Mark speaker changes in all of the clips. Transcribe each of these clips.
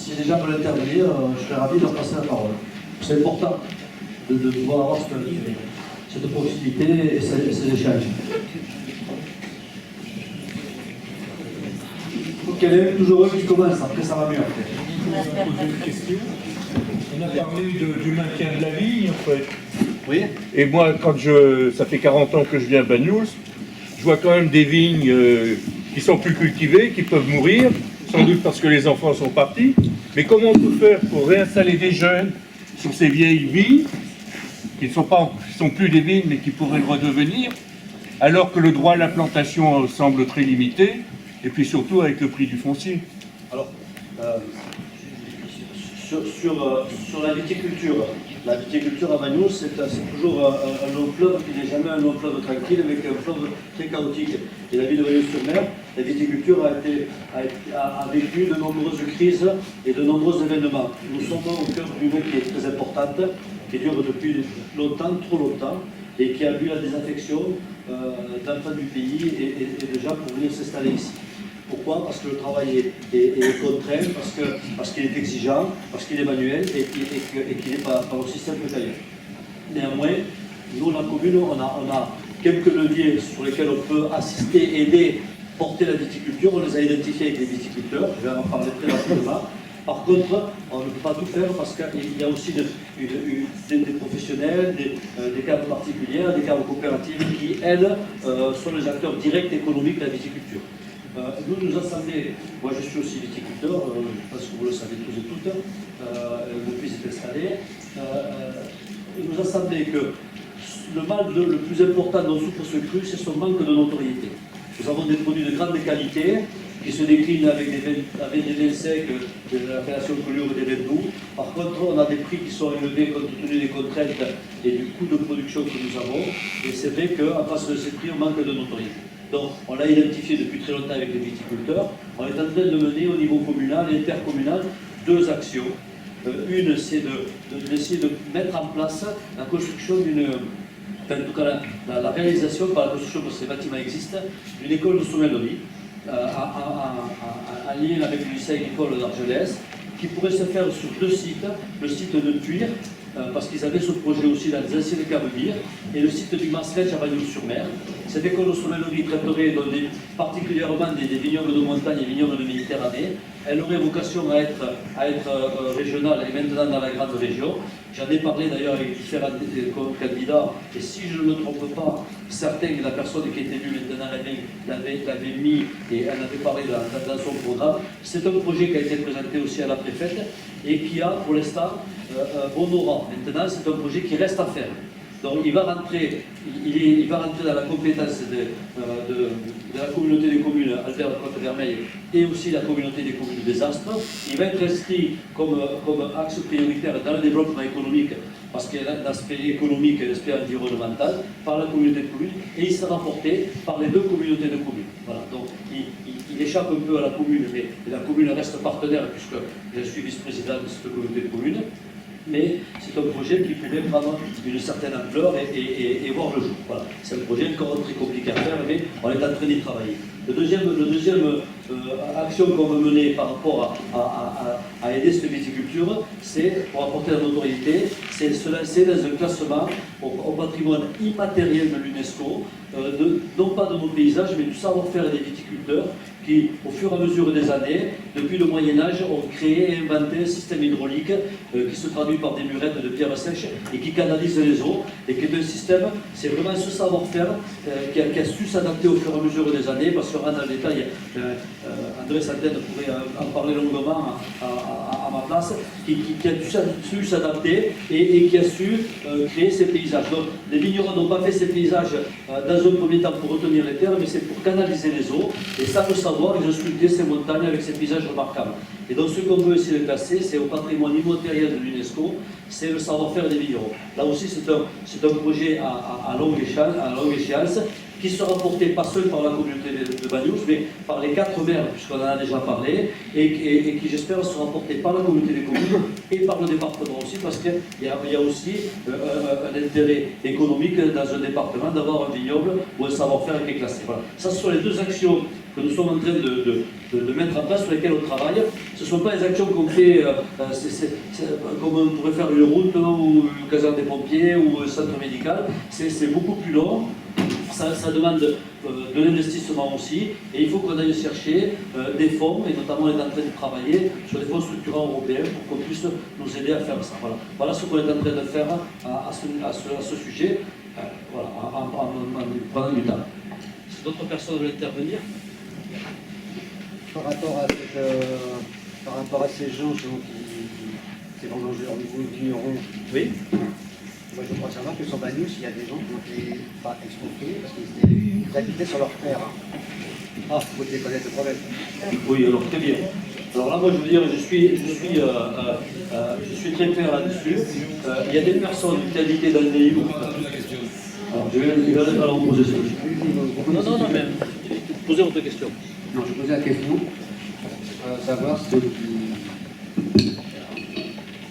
Speaker 1: si les gens veulent intervenir, je serais ravi de leur passer la parole. C'est important de pouvoir avoir cette proximité et ces échanges. Quel est toujours eux qui commence, après ça va mieux.
Speaker 2: On a posé une question. On a parlé du maintien de la vigne, en fait.
Speaker 1: Oui.
Speaker 2: Et moi, ça fait 40 ans que je viens à Banyuls, je vois quand même des vignes qui sont plus cultivées, qui peuvent mourir, sans doute parce que les enfants sont partis. Mais comment on peut faire pour réinstaller des jeunes sur ces vieilles vignes, qui ne sont plus des vignes, mais qui pourraient le redevenir, alors que le droit à la plantation semble très limité, et puis surtout avec le prix du foncier.
Speaker 1: Alors, sur la viticulture à Banyuls, c'est toujours un long fleuve qui n'est jamais un long fleuve tranquille, avec un fleuve très chaotique. Et la ville de Banyuls-sur-Mer, la viticulture a vécu de nombreuses crises et de nombreux événements. Nous sommes au cœur d'une eau qui est très importante, qui dure depuis longtemps, trop longtemps, et qui a vu la désaffection d'enfants du pays et de gens pour venir s'installer ici. Pourquoi? Parce que le travail est contraint, parce qu'il est exigeant, parce qu'il est manuel et qu'il n'est pas aussi simple qu'ailleurs. Néanmoins, nous, la commune, on a quelques leviers sur lesquels on peut assister, aider, porter la viticulture. On les a identifiés avec les viticulteurs, je vais en parler très rapidement. Par contre, on ne peut pas tout faire parce qu'il y a aussi des professionnels, des caves particulières, des caves coopératives qui, elles, sont les acteurs directs économiques de la viticulture. Nous assemblés, moi je suis aussi viticulteur, je pense que vous le savez tous et toutes, mon fils est installé. Nous assemblés que le mal le plus important dont souffre ce cru, c'est son manque de notoriété. Nous avons des produits de grande qualité qui se déclinent avec des vins secs, de l'appellation collure et des vins doux. Par contre, on a des prix qui sont élevés compte tenu des contraintes et du coût de production que nous avons. Et c'est vrai qu'en face de ces prix, on manque de notoriété. Donc, on l'a identifié depuis très longtemps avec les viticulteurs. On est en train de mener au niveau communal et intercommunal deux actions. Une, c'est d'essayer de mettre en place la construction en tout cas la réalisation par la construction, parce que ces bâtiments existent, d'une école de sommellerie en lien avec le lycée agricole d'Argelès, qui pourrait se faire sur deux sites, le site de Thuir, parce qu'ils avaient ce projet aussi dans les anciennes Caves-Bières, et le site du Masselech à Banyuls-sur-Mer. Cette école de sommellerie traiterait particulièrement des vignobles de montagne et vignobles de Méditerranée. Elle aurait vocation à être régionale et maintenant dans la grande région. J'en ai parlé d'ailleurs avec différents candidats, et si je ne me trompe pas, certains, la personne qui était élue maintenant l'avait mis et elle avait parlé dans son programme. C'est un projet qui a été présenté aussi à la préfète et qui a pour l'instant bon aura. Maintenant, c'est un projet qui reste à faire. Donc il va rentrer dans la compétence de la communauté des communes Albert-Côte-Vermeille et aussi la communauté des communes des Astres. Il va être inscrit comme axe prioritaire dans le développement économique, parce qu'il y a l'aspect économique et l'aspect environnemental, par la communauté de communes, et il sera porté par les deux communautés de communes. Voilà. Donc il échappe un peu à la commune, mais la commune reste partenaire, puisque je suis vice-président de cette communauté de communes. Mais c'est un projet qui pourrait prendre une certaine ampleur et voir le jour. Voilà. C'est un projet encore très compliqué à faire, mais on est en train d'y travailler. Le deuxième action qu'on veut mener par rapport à aider cette viticulture, c'est, pour apporter la notoriété, c'est se lancer dans un classement au patrimoine immatériel de l'UNESCO, non pas de nos paysages, mais du savoir-faire des viticulteurs, qui, au fur et à mesure des années, depuis le Moyen-Âge, ont créé et inventé un système hydraulique qui se traduit par des murettes de pierre sèche et qui canalise les eaux, et qui est un système, c'est vraiment ce savoir-faire qui a su s'adapter au fur et à mesure des années, parce qu'on rentre dans le détail, André Santen pourrait en parler longuement à ma place, qui a su s'adapter et qui a su créer ces paysages. Donc, les vignerons n'ont pas fait ces paysages dans un premier temps pour retenir les terres, mais c'est pour canaliser les eaux, et sans le savoir, ils ont sculpté ces montagnes avec ces paysages remarquables. Et donc ce qu'on veut essayer de classer, c'est au patrimoine immatériel de l'UNESCO, c'est le savoir-faire des vignerons. Là aussi, c'est un projet à longue échéance, qui sera porté pas seul par la communauté de Banyuls, mais par les 4 maires, puisqu'on en a déjà parlé, et qui j'espère sera porté par la communauté des communes et par le département aussi, parce qu'il y a aussi un intérêt économique dans un département d'avoir un vignoble ou un savoir-faire qui est classé. Voilà. Ça, ce sont les deux actions que nous sommes en train de mettre en place, sur lesquelles on travaille. Ce ne sont pas les actions qu'on fait, comme on pourrait faire une route ou une caserne des pompiers ou un centre médical. C'est beaucoup plus long. Ça demande de l'investissement aussi, et il faut qu'on aille chercher des fonds, et notamment on est en train de travailler sur des fonds structurants européens pour qu'on puisse nous aider à faire ça. Voilà ce qu'on est en train de faire à ce sujet, voilà, pendant du temps. D'autres personnes veulent intervenir?
Speaker 3: Par rapport à ces gens qui vont manger au niveau du vigneron,
Speaker 1: Oui.
Speaker 3: moi je crois savoir que sur Bagnous, il y a des gens qui ont été pas expropriés parce qu'ils habitaient sur leur terre. Ah, vous devez connaître le problème.
Speaker 1: Oui, alors très bien. Alors là, moi je veux dire, je suis très clair là-dessus. Il y a des personnes qui habitaient dans des livres. Alors je vais alors poser ça. Non, mais posez votre question.
Speaker 3: Non, je posais la question, savoir ceux qui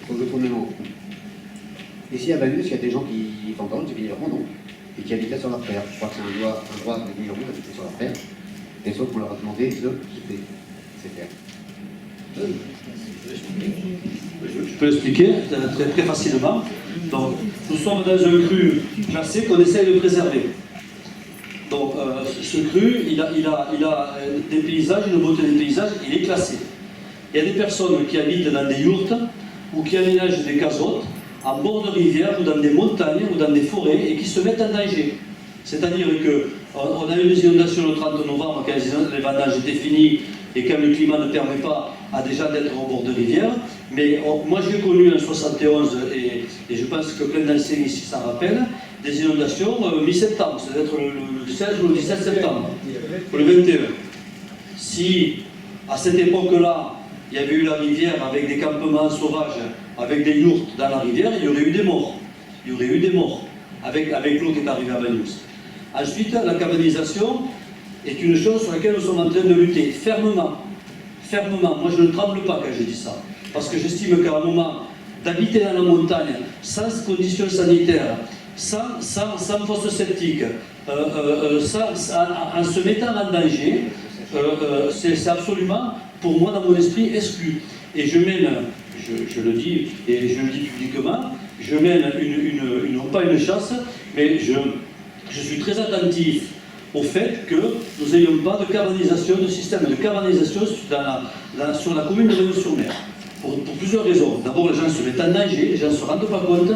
Speaker 3: sont autonomes. Ici à Bagnous, il y a des gens qui vendent, des vignerons donc, et qui habitaient sur leur terre. Je crois que c'est un droit des vignerons d'habiter sur leur terre. Et sauf qu'on leur a demandé de quitter ces terres.
Speaker 1: Je peux l'expliquer très facilement. Donc, nous sommes dans un cru classé qu'on essaye de préserver. Donc, ce cru, il a des paysages, une beauté des paysages, il est classé. Il y a des personnes qui habitent dans des yourtes ou qui aménagent des casottes en bord de rivière ou dans des montagnes ou dans des forêts et qui se mettent en danger. C'est-à-dire qu'on a eu des inondations le 30 novembre quand les vendages étaient finis et quand le climat ne permet pas à des gens d'être au bord de rivière. Mais moi j'ai connu en 71 et je pense que plein d'anciens ici s'en rappellent, des inondations mi-septembre, c'est-à-dire le 16 ou le 17 septembre, ou le 21. Si à cette époque-là, il y avait eu la rivière avec des campements sauvages, avec des yourtes dans la rivière, il y aurait eu des morts. Il y aurait eu des morts avec l'eau qui est arrivée à Bagnous. Ensuite, la cabanisation est une chose sur laquelle nous sommes en train de lutter fermement. Fermement. Moi, je ne tremble pas quand je dis ça. Parce que j'estime qu'à un moment, d'habiter dans la montagne, sans conditions sanitaires, sans fosse septique, en se mettant en danger, c'est absolument, pour moi, dans mon esprit, exclu. Et je mène, je le dis, et je le dis publiquement, je mène non pas une chasse, mais je suis très attentif au fait que nous n'ayons pas de carbonisation, de système de carbonisation sur la commune de Bagnous-sur-Mer. Pour plusieurs raisons. D'abord, les gens se mettent en danger, les gens ne se rendent pas compte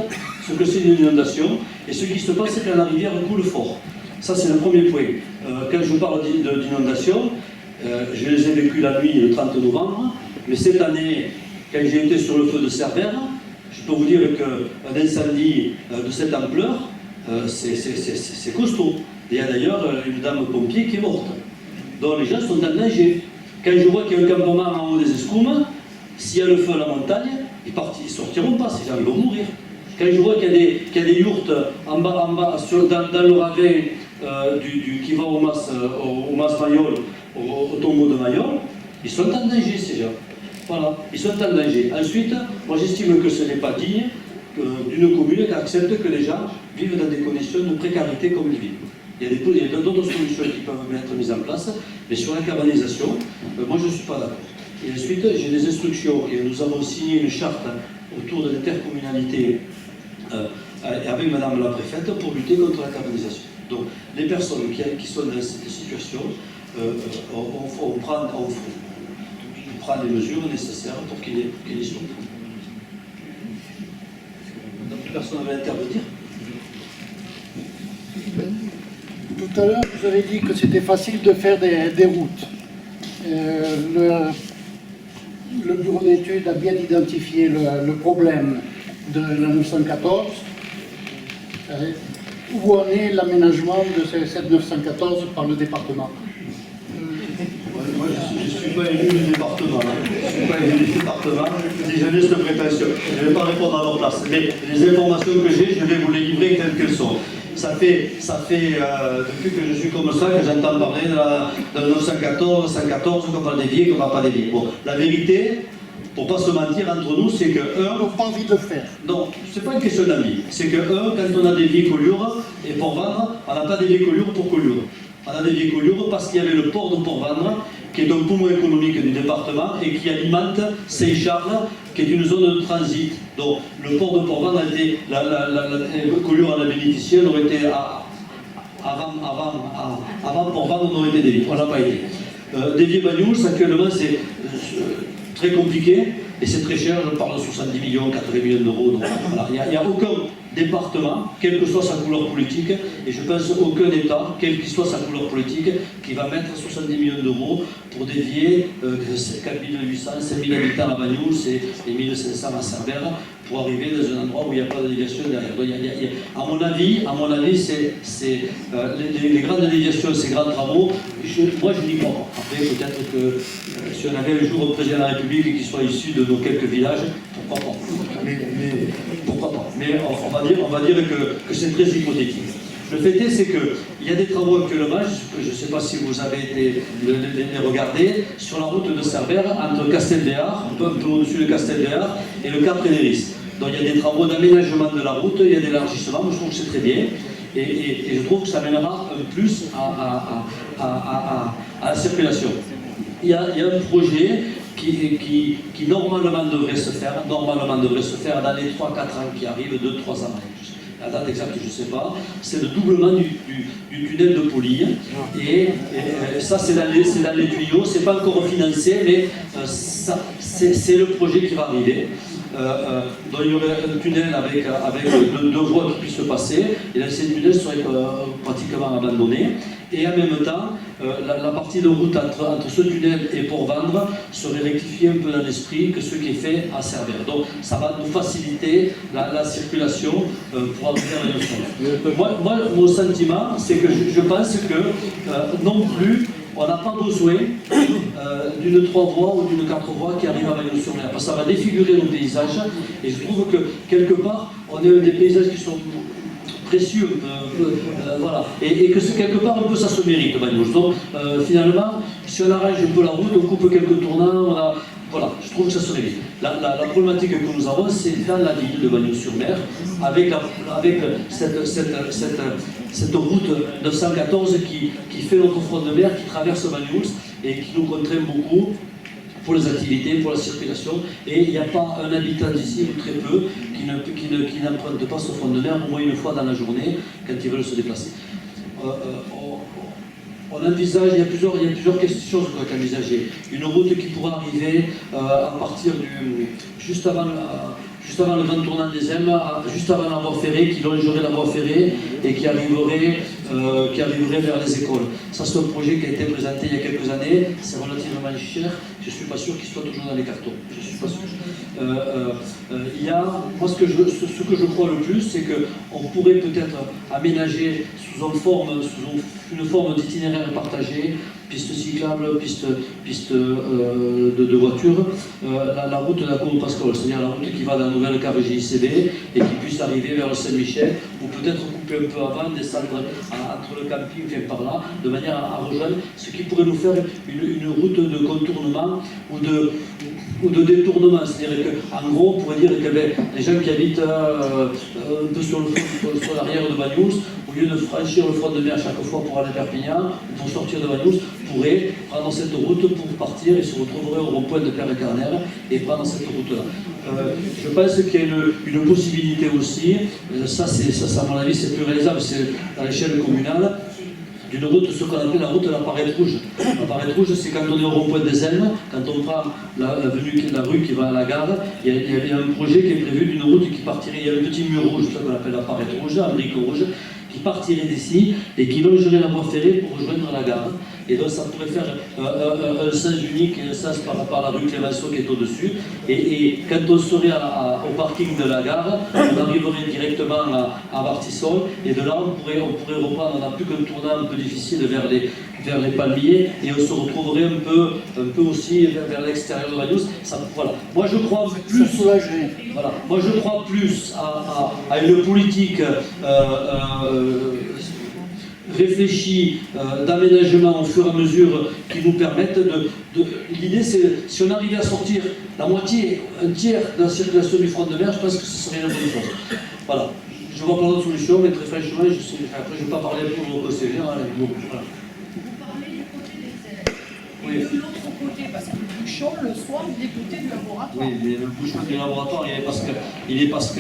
Speaker 1: ce que c'est une inondation, et ce qui se passe, c'est quand la rivière coule fort. Ça, c'est le premier point. Quand je parle d'inondation, je les ai vécues la nuit, le 30 novembre, mais cette année, quand j'ai été sur le feu de Cerbère, je peux vous dire qu'un incendie de cette ampleur, c'est costaud. Il y a d'ailleurs une dame pompier qui est morte. Donc les gens sont en danger. Quand je vois qu'il y a un campement en haut des Escoumes, s'il y a le feu à la montagne, ils ne sortiront pas, ces gens ils vont mourir. Quand je vois qu'il y a des yourtes en bas, dans le ravin qui va au Mas Mayol, au tombeau de Mayol, ils sont en danger ces gens. Voilà, ils sont en danger. Ensuite, moi j'estime que ce n'est pas digne d'une commune qui accepte que les gens vivent dans des conditions de précarité comme ils vivent. Il y a d'autres solutions qui peuvent être mises en place, mais sur la carbonisation, moi je ne suis pas d'accord. Et ensuite, j'ai des instructions, et nous avons signé une charte autour de l'intercommunalité avec Madame la Préfète pour lutter contre la carbonisation. Donc, les personnes qui sont dans cette situation, on prend les mesures nécessaires pour qu'ils y soient. D'autres personnes veulent intervenir?
Speaker 4: Tout à l'heure, vous avez dit que c'était facile de faire des routes. Le bureau d'études a bien identifié le problème de la 914. Où en est l'aménagement de cette 914 par le département?
Speaker 1: Moi, je ne suis pas élu du département. Je ne suis pas élu du département. Si j'avais cette prétention, je ne vais pas répondre à leur place. Mais les informations que j'ai, je vais vous les livrer telles qu'elles sont. Ça fait depuis que je suis comme ça, que j'entends parler de la 914, 114, qu'on va dévier, qu'on ne va pas dévier. Bon, la vérité, pour ne pas se mentir entre nous, c'est que
Speaker 4: On n'a pas envie de le faire.
Speaker 1: non, c'est pas une question d'avis. C'est que quand on a des vieilles collures, et pour vendre, on n'a pas des vieilles collures pour collures. on a dévié Collioure parce qu'il y avait le port de Port-Vendre, qui est un poumon économique du département et qui alimente Saint-Charles, qui est une zone de transit. Donc le port de Port-Vendre a été, Collioure en a bénéficié, on aurait été avant Port-Vendre, on aurait été dévié, on n'a pas été. Dévier Banyuls, actuellement, c'est très compliqué et c'est très cher, je parle de 70 millions, 80 millions d'euros. Donc voilà, il n'y a aucun département, quelle que soit sa couleur politique, et je pense aucun État, quelle que soit sa couleur politique, qui va mettre 70 millions d'euros pour dévier 4800, 5000 habitants à Banyuls et 1500 à Cerbère pour arriver dans un endroit où il n'y a pas de déviation derrière. Donc, à mon avis, les grandes déviations, ces grands travaux, moi je n'y crois pas. Après, peut-être que si on avait un jour un président de la République et qu'il soit issu de nos quelques villages, pourquoi pas. Pourquoi pas. Mais on va dire que c'est très hypothétique. Le fait est, c'est qu'il y a des travaux actuellement, je ne sais pas si vous avez été les regarder, sur la route de Cerbère, entre Castelbéar, un peu au-dessus de Castelbéar, et le Cap Prénéris. Donc il y a des travaux d'aménagement de la route, il y a des élargissements, je trouve que c'est très bien. Et je trouve que ça mènera un plus à la circulation. Il y a un projet qui normalement devrait se faire dans les 3-4 ans qui arrivent, 2-3 ans. La date exacte, je ne sais pas, c'est le doublement du tunnel de Poly. Et ça, c'est dans les tuyaux, c'est pas encore financé, mais c'est le projet qui va arriver. Donc il y aurait un tunnel avec deux voies qui puissent passer, et l'ancien tunnel serait pratiquement abandonné. Et en même temps, la partie de route entre ce tunnel et Port-Vendre serait rectifiée un peu dans l'esprit que ce qui est fait à Cerbère. Donc ça va nous faciliter la circulation pour arriver à la notion. Moi, mon sentiment, c'est que je pense que non plus, on n'a pas besoin d'une 3 voies ou d'une 4 voies qui arrive à Banyuls-sur-Mer, parce que ça va défigurer nos paysages, et je trouve que quelque part, on est des paysages qui sont précieux, voilà, et que quelque part un peu ça se mérite, Banyuls. Donc finalement, si on arrange un peu la route, on coupe quelques tournants, voilà, je trouve que ça serait bien. La problématique que nous avons, c'est dans la ville de Banyuls-sur-Mer, avec cette route 914 qui fait notre front de mer, qui traverse Banyuls et qui nous contraint beaucoup pour les activités, pour la circulation. Et il n'y a pas un habitant d'ici, ou très peu, qui n'emprunte pas ce front de mer au moins une fois dans la journée quand ils veulent se déplacer. On envisage, il y a plusieurs choses qu'on peut envisager. Une route qui pourra arriver à partir juste avant le vent tournant des Elmes, juste avant la voie ferrée, qui longerait la voie ferrée et qui arriverait vers les écoles. Ça, c'est un projet qui a été présenté il y a quelques années, c'est relativement cher, je ne suis pas sûr qu'il soit toujours dans les cartons, je ne suis pas sûr. Moi, ce que je crois le plus, c'est qu'on pourrait peut-être aménager sous une forme d'itinéraire partagé, piste cyclable, piste de voiture, la route de la Cour Pascal, c'est-à-dire la route qui va dans la nouvelle cave GICB et qui puisse arriver vers le Saint-Michel, ou peut-être couper un peu avant, descendre entre le camping, enfin par là, de manière à rejoindre, ce qui pourrait nous faire une route de contournement ou de détournement. C'est-à-dire qu'en gros, on pourrait dire que les gens qui habitent un peu sur l'arrière de Banyuls, au lieu de franchir le front de mer chaque fois pour aller à Perpignan, ou pour sortir de Banyuls, pourraient prendre cette route pour partir et se retrouveraient au rond-point de Père-et-Carnère et prendre cette route-là. Je pense qu'il y a une possibilité aussi, ça à mon avis c'est plus réalisable, c'est à l'échelle communale, d'une route, ce qu'on appelle la route de la Parette Rouge. La Parette Rouge, c'est quand on est au rond-point des Elmes, quand on prend la rue qui va à la gare, il y avait un projet qui est prévu d'une route qui partirait, il y a un petit mur rouge, ce qu'on appelle la Parette Rouge, un brique rouge, qui partirait d'ici et qui longerait la voie ferrée pour rejoindre la gare. Et donc ça pourrait faire un sens unique, un sens par rapport à la rue Clémenceau qui est au-dessus. Et quand on serait au parking de la gare, on arriverait directement à Vartissol, et de là on pourrait reprendre, on n'a plus qu'un tournant un peu difficile vers les palmiers, et on se retrouverait un peu aussi vers l'extérieur de Banyuls. Voilà. Moi je crois plus, voilà. Moi je crois plus à une politique réfléchie d'aménagement au fur et à mesure qui nous permettent l'idée c'est, si on arrivait à sortir la moitié, un tiers de la circulation du front de mer, je pense que ce serait une bonne chose. Voilà. Je ne vois pas d'autre solution, mais très franchement, après je ne vais pas parler pour le conseiller, voilà. Oui.
Speaker 5: de l'autre côté, parce que le bouchon, le soir, il est côté du laboratoire.
Speaker 1: Oui, mais le bouchon du laboratoire, il est parce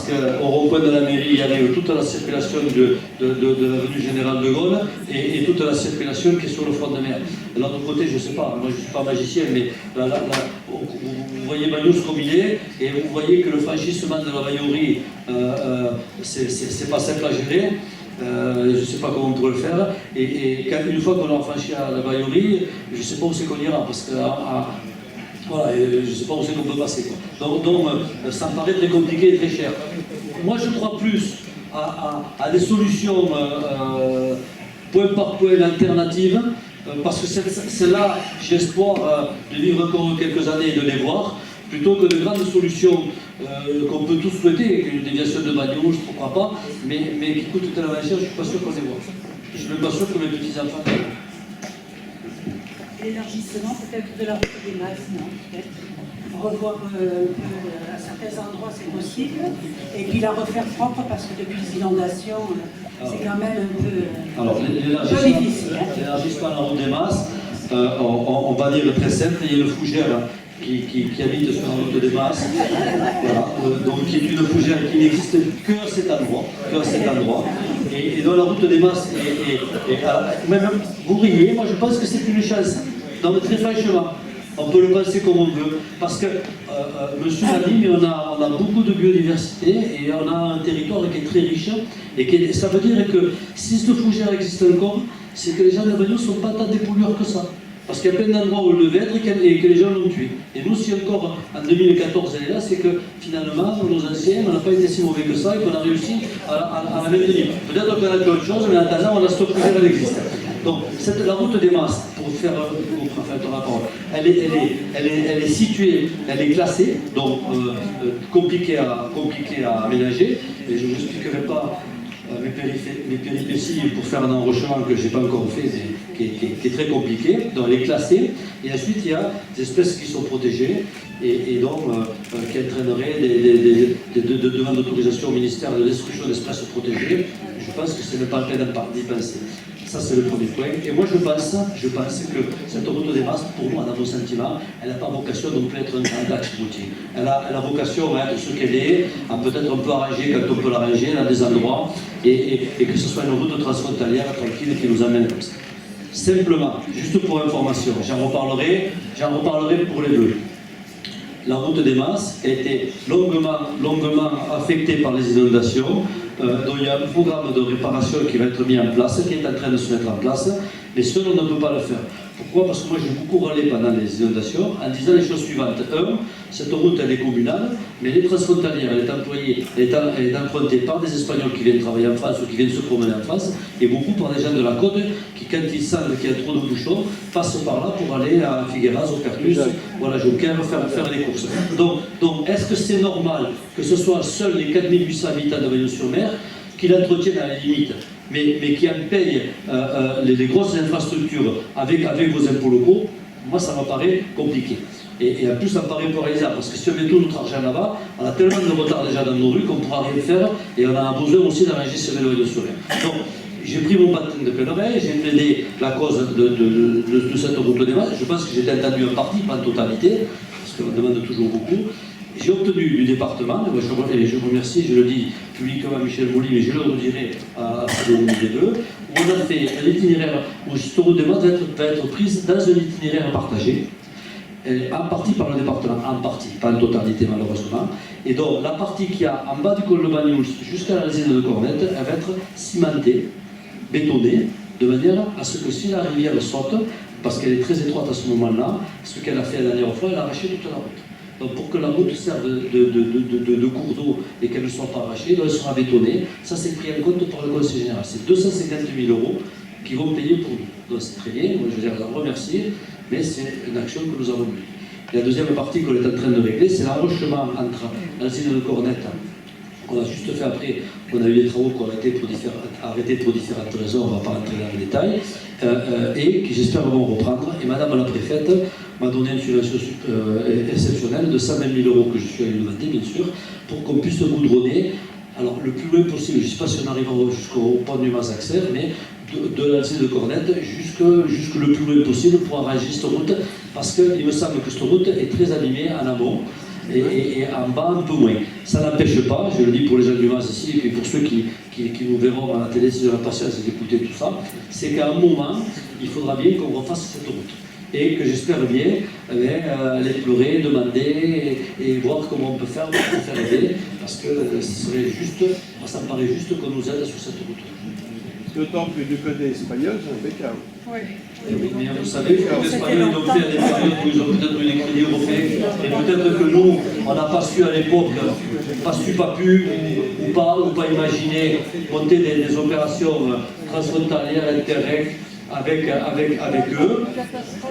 Speaker 1: que au rond-point de la mairie, il y avait toute la circulation de l'avenue Général de Gaulle et toute la circulation qui est sur le front de mer. De l'autre côté, je ne sais pas, moi je ne suis pas magicien, mais vous voyez Banyuls comme il est, et vous voyez que le franchissement de la Baïorie, c'est pas simple à gérer. Je ne sais pas comment on pourrait le faire. Et une fois qu'on a franchi à la Baïorie, je ne sais pas où c'est qu'on ira, parce que voilà, je ne sais pas où c'est qu'on peut passer, quoi. Donc, ça me paraît très compliqué et très cher. Moi, je crois plus à des solutions point par point alternatives, parce que c'est là, j'ai espoir de vivre encore quelques années et de les voir, plutôt que de grandes solutions qu'on peut tous souhaiter, une déviation de Banyuls, pourquoi pas, mais qui coûtent tellement cher, je ne suis pas sûr qu'on les voit. Je ne suis même pas sûr que mes petits-enfants les voient.
Speaker 6: L'élargissement peut-être de la route des masses, non, peut-être. Revoir un peu à certains endroits, c'est possible. Et puis la refaire propre, parce que depuis les inondations, c'est quand même un peu,
Speaker 1: Alors,
Speaker 6: difficile.
Speaker 1: l'élargissement de la route des masses, on va dire très simple, il y a le fougère qui habite sur la route des masses, voilà, donc qui est une fougère qui n'existe que à cet endroit, et dans la route des masses, même vous riez, moi je pense que c'est une chance, donc très franchement. On peut le penser comme on veut, parce que, monsieur l'a dit, mais on a beaucoup de biodiversité et on a un territoire qui est très riche. Et ça veut dire que si cette fougère existe encore, c'est que les gens de Banyuls ne sont pas tant des pollueurs que ça. Parce qu'il y a plein d'endroits où le devait être et que les gens l'ont tué. Et nous, si encore en 2014 elle est là, c'est que finalement, nos anciens, on n'a pas été si mauvais que ça et qu'on a réussi à la maintenir. Peut-être qu'on a fait autre chose, mais en attendant, on a cette fougère, elle existe. Donc, la route des masses, pour faire ton rapport, elle est située, elle est classée, donc compliquée à aménager. Et je ne vous expliquerai pas mes péripéties pour faire un enrochement que je n'ai pas encore fait, mais qui est très compliqué. Donc, elle est classée. Et ensuite, il y a des espèces qui sont protégées et donc qui entraîneraient des demandes d'autorisation au ministère de destruction d'espèces protégées. Je pense que ce n'est pas le cas d'y penser. Ça, c'est le premier point. Et moi, je pense que cette route des masses, pour moi, dans mon sentiment, elle n'a pas vocation non plus à être un grand axe routier. Elle a vocation à être ce qu'elle est, à peut-être un peu arranger quand on peut l'arranger dans des endroits, et que ce soit une route transfrontalière tranquille qui nous amène comme ça. Simplement, juste pour information, j'en reparlerai pour les deux. La route des masses a été longuement affectée par les inondations, dont il y a un programme de réparation qui va être mis en place, qui est en train de se mettre en place, mais seul on ne peut pas le faire. Pourquoi? Parce que moi j'ai beaucoup râlé pendant les inondations en disant les choses suivantes. Cette route elle est communale, mais elle est transfrontalière, elle est empruntée par des Espagnols qui viennent travailler en France ou qui viennent se promener en France, et beaucoup par des gens de la côte qui, quand ils sentent qu'il y a trop de bouchons, passent par là pour aller à Figueras, au Pertus, voilà, Jonquière, faire les courses. Donc est-ce que c'est normal que ce soit seuls les 4800 habitants de Banyuls-sur-Mer qui l'entretiennent à la limite, mais qui en payent les grosses infrastructures avec vos impôts locaux? Moi, ça me paraît compliqué. Et en plus, ça me paraît peu réalisable, parce que si on met tout notre argent là-bas, on a tellement de retard déjà dans nos rues qu'on ne pourra rien faire, et on a besoin aussi d'arranger ces vélos et de sourire. Donc, j'ai pris mon bâton de plein oreille, j'ai plaidé la cause de cette route des masses. Je pense que j'ai été entendu en partie, pas en totalité, parce qu'on demande toujours beaucoup. J'ai obtenu du département, et je remercie, je le dis publiquement à Michel Mouly, mais je le redirai à des deux, où on a fait un itinéraire où cette route des masses va être prise dans un itinéraire partagé, en partie par le département, en partie, pas en totalité malheureusement. Et donc la partie qui a en bas du col de Banyuls jusqu'à la résine de Cornette, elle va être cimentée, bétonnée, de manière à ce que si la rivière saute, parce qu'elle est très étroite à ce moment-là, ce qu'elle a fait la dernière fois, elle a arraché toute la route. Donc pour que la route serve de cours d'eau et qu'elle ne soit pas arrachée, elle sera bétonnée. Ça c'est pris en compte par le Conseil général. C'est 250 000 € qui vont payer pour nous. Donc c'est très bien, moi je vais les en remercier, mais c'est une action que nous avons menée. La deuxième partie qu'on est en train de régler, c'est l'enrochement entre l'asile de Cornette, qu'on a juste fait après, on a eu des travaux qui ont arrêté pour différentes raisons, on ne va pas rentrer dans les détails, et qui j'espère vont reprendre. Et Madame la préfète m'a donné une subvention exceptionnelle de 120 000 € que je suis allé demander, bien sûr, pour qu'on puisse goudronner, alors le plus loin possible, je ne sais pas si on arrivera jusqu'au pont du Mazaxer, mais de l'Alzé de Cornette jusque le plus loin possible pour arranger cette route, parce qu'il me semble que cette route est très abîmée en amont et en bas un peu moins. Ça n'empêche pas, je le dis pour les gens du Mas ici, et puis pour ceux qui nous verront à la télé si ils ont la patience d'écouter tout ça, c'est qu'à un moment, il faudra bien qu'on refasse cette route. Et que j'espère bien aller pleurer, demander et voir comment on peut faire pour aider, parce que ce serait juste, ça me paraît juste qu'on nous aide sur cette route.
Speaker 7: D'autant que du côté espagnol, c'est impeccable.
Speaker 5: Oui.
Speaker 1: Mais vous savez, les Espagnols ont fait à des périodes où ils ont peut-être eu des crédits européens, et peut-être que nous, on n'a pas su à l'époque, pas pu, ou pas imaginer monter des opérations transfrontalières, Interreg, avec eux,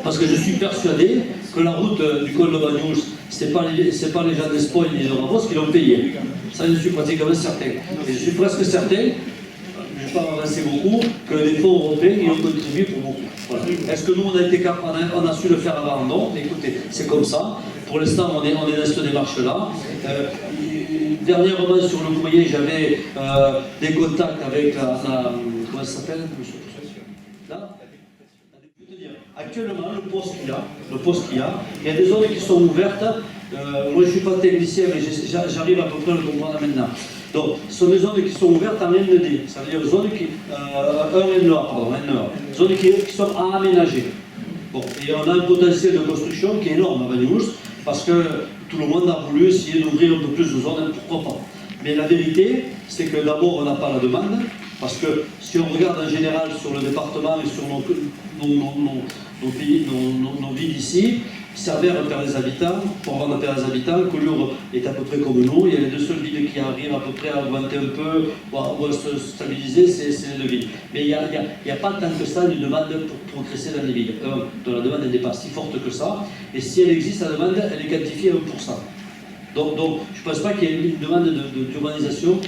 Speaker 1: parce que je suis persuadé que la route du col de Banyuls, c'est pas les gens d'Espogne ni de Ramos qui l'ont payé. Ça, je suis pratiquement certain. Et je suis presque certain, je ne vais pas avancer beaucoup, que les fonds européens y ont contribué pour beaucoup. Voilà. Est-ce que nous, on a su le faire avant? Non. Écoutez, c'est comme ça. Pour l'instant, on est dans cette démarche-là. Dernièrement, sur le courrier, j'avais des contacts avec comment ça s'appelle, monsieur? Là, je veux dire, actuellement, le poste qu'il y a, il y a des zones qui sont ouvertes. Moi, je ne suis pas technicien, mais j'arrive à peu près à le comprendre maintenant. Donc, ce sont des zones qui sont ouvertes en ND, ça veut dire zones qui, zones qui sont à aménager. Bon, et on a un potentiel de construction qui est énorme à Banyuls, parce que tout le monde a voulu essayer d'ouvrir un peu plus de zones, pourquoi pas. Mais la vérité, c'est que d'abord, on n'a pas la demande. Parce que si on regarde en général sur le département et sur nos villes ici, Cerbère perd des habitants, Port-Vendres perd des habitants, Collioure est à peu près comme nous, il y a les deux seules villes qui arrivent à peu près à augmenter un peu, ou à se stabiliser, c'est les deux villes. Mais il n'y a pas tant que ça une demande pour progresser dans les villes. Donc la demande n'est pas si forte que ça, et si elle existe, la demande, elle est quantifiée à 1%. Donc je ne pense pas qu'il y ait une demande d'urbanisation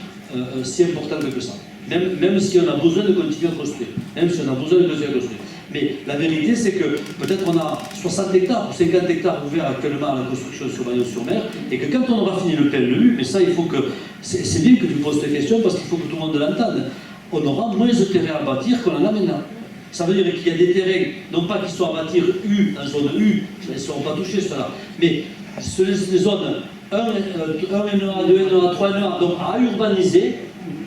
Speaker 1: si importante que ça. Même si on a besoin de continuer à construire. Mais la vérité, c'est que peut-être on a 60 hectares ou 50 hectares ouverts actuellement à la construction sur Banyuls-sur-Mer, et que quand on aura fini le PLU, mais ça, il faut que. C'est bien que tu poses cette question parce qu'il faut que tout le monde l'entende. On aura moins de terrains à bâtir qu'on en a maintenant. Ça veut dire qu'il y a des terrains, non pas qui sont à bâtir en zone U, ils ne seront pas touchés, ceux-là, mais les zones 1, 1A, 2, 1A, 3, 1A, donc à urbaniser.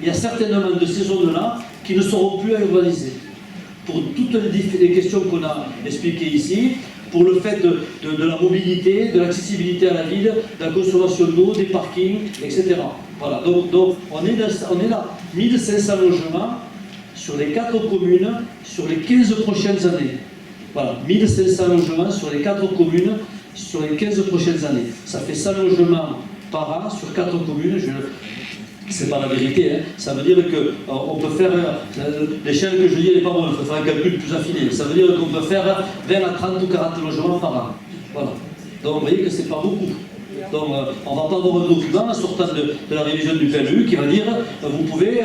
Speaker 1: Il y a certainement de ces zones-là qui ne seront plus à urbaniser. Pour toutes les questions qu'on a expliquées ici, pour le fait de la mobilité, de l'accessibilité à la ville, de la consommation d'eau, des parkings, etc. Voilà, donc on est là, 1500 logements sur les 4 communes sur les 15 prochaines années. Voilà, 1500 logements sur les 4 communes sur les 15 prochaines années. Ça fait 100 logements par an sur 4 communes. C'est pas la vérité, hein. Ça veut dire qu'on peut faire, l'échelle que je dis, elle n'est pas bonne, il faut faire un calcul plus affiné. Ça veut dire qu'on peut faire 20 à 30 ou 40 logements par an. Voilà. Donc vous voyez que c'est pas beaucoup. Donc on ne va pas avoir un document en sortant de la révision du PLU qui va dire vous pouvez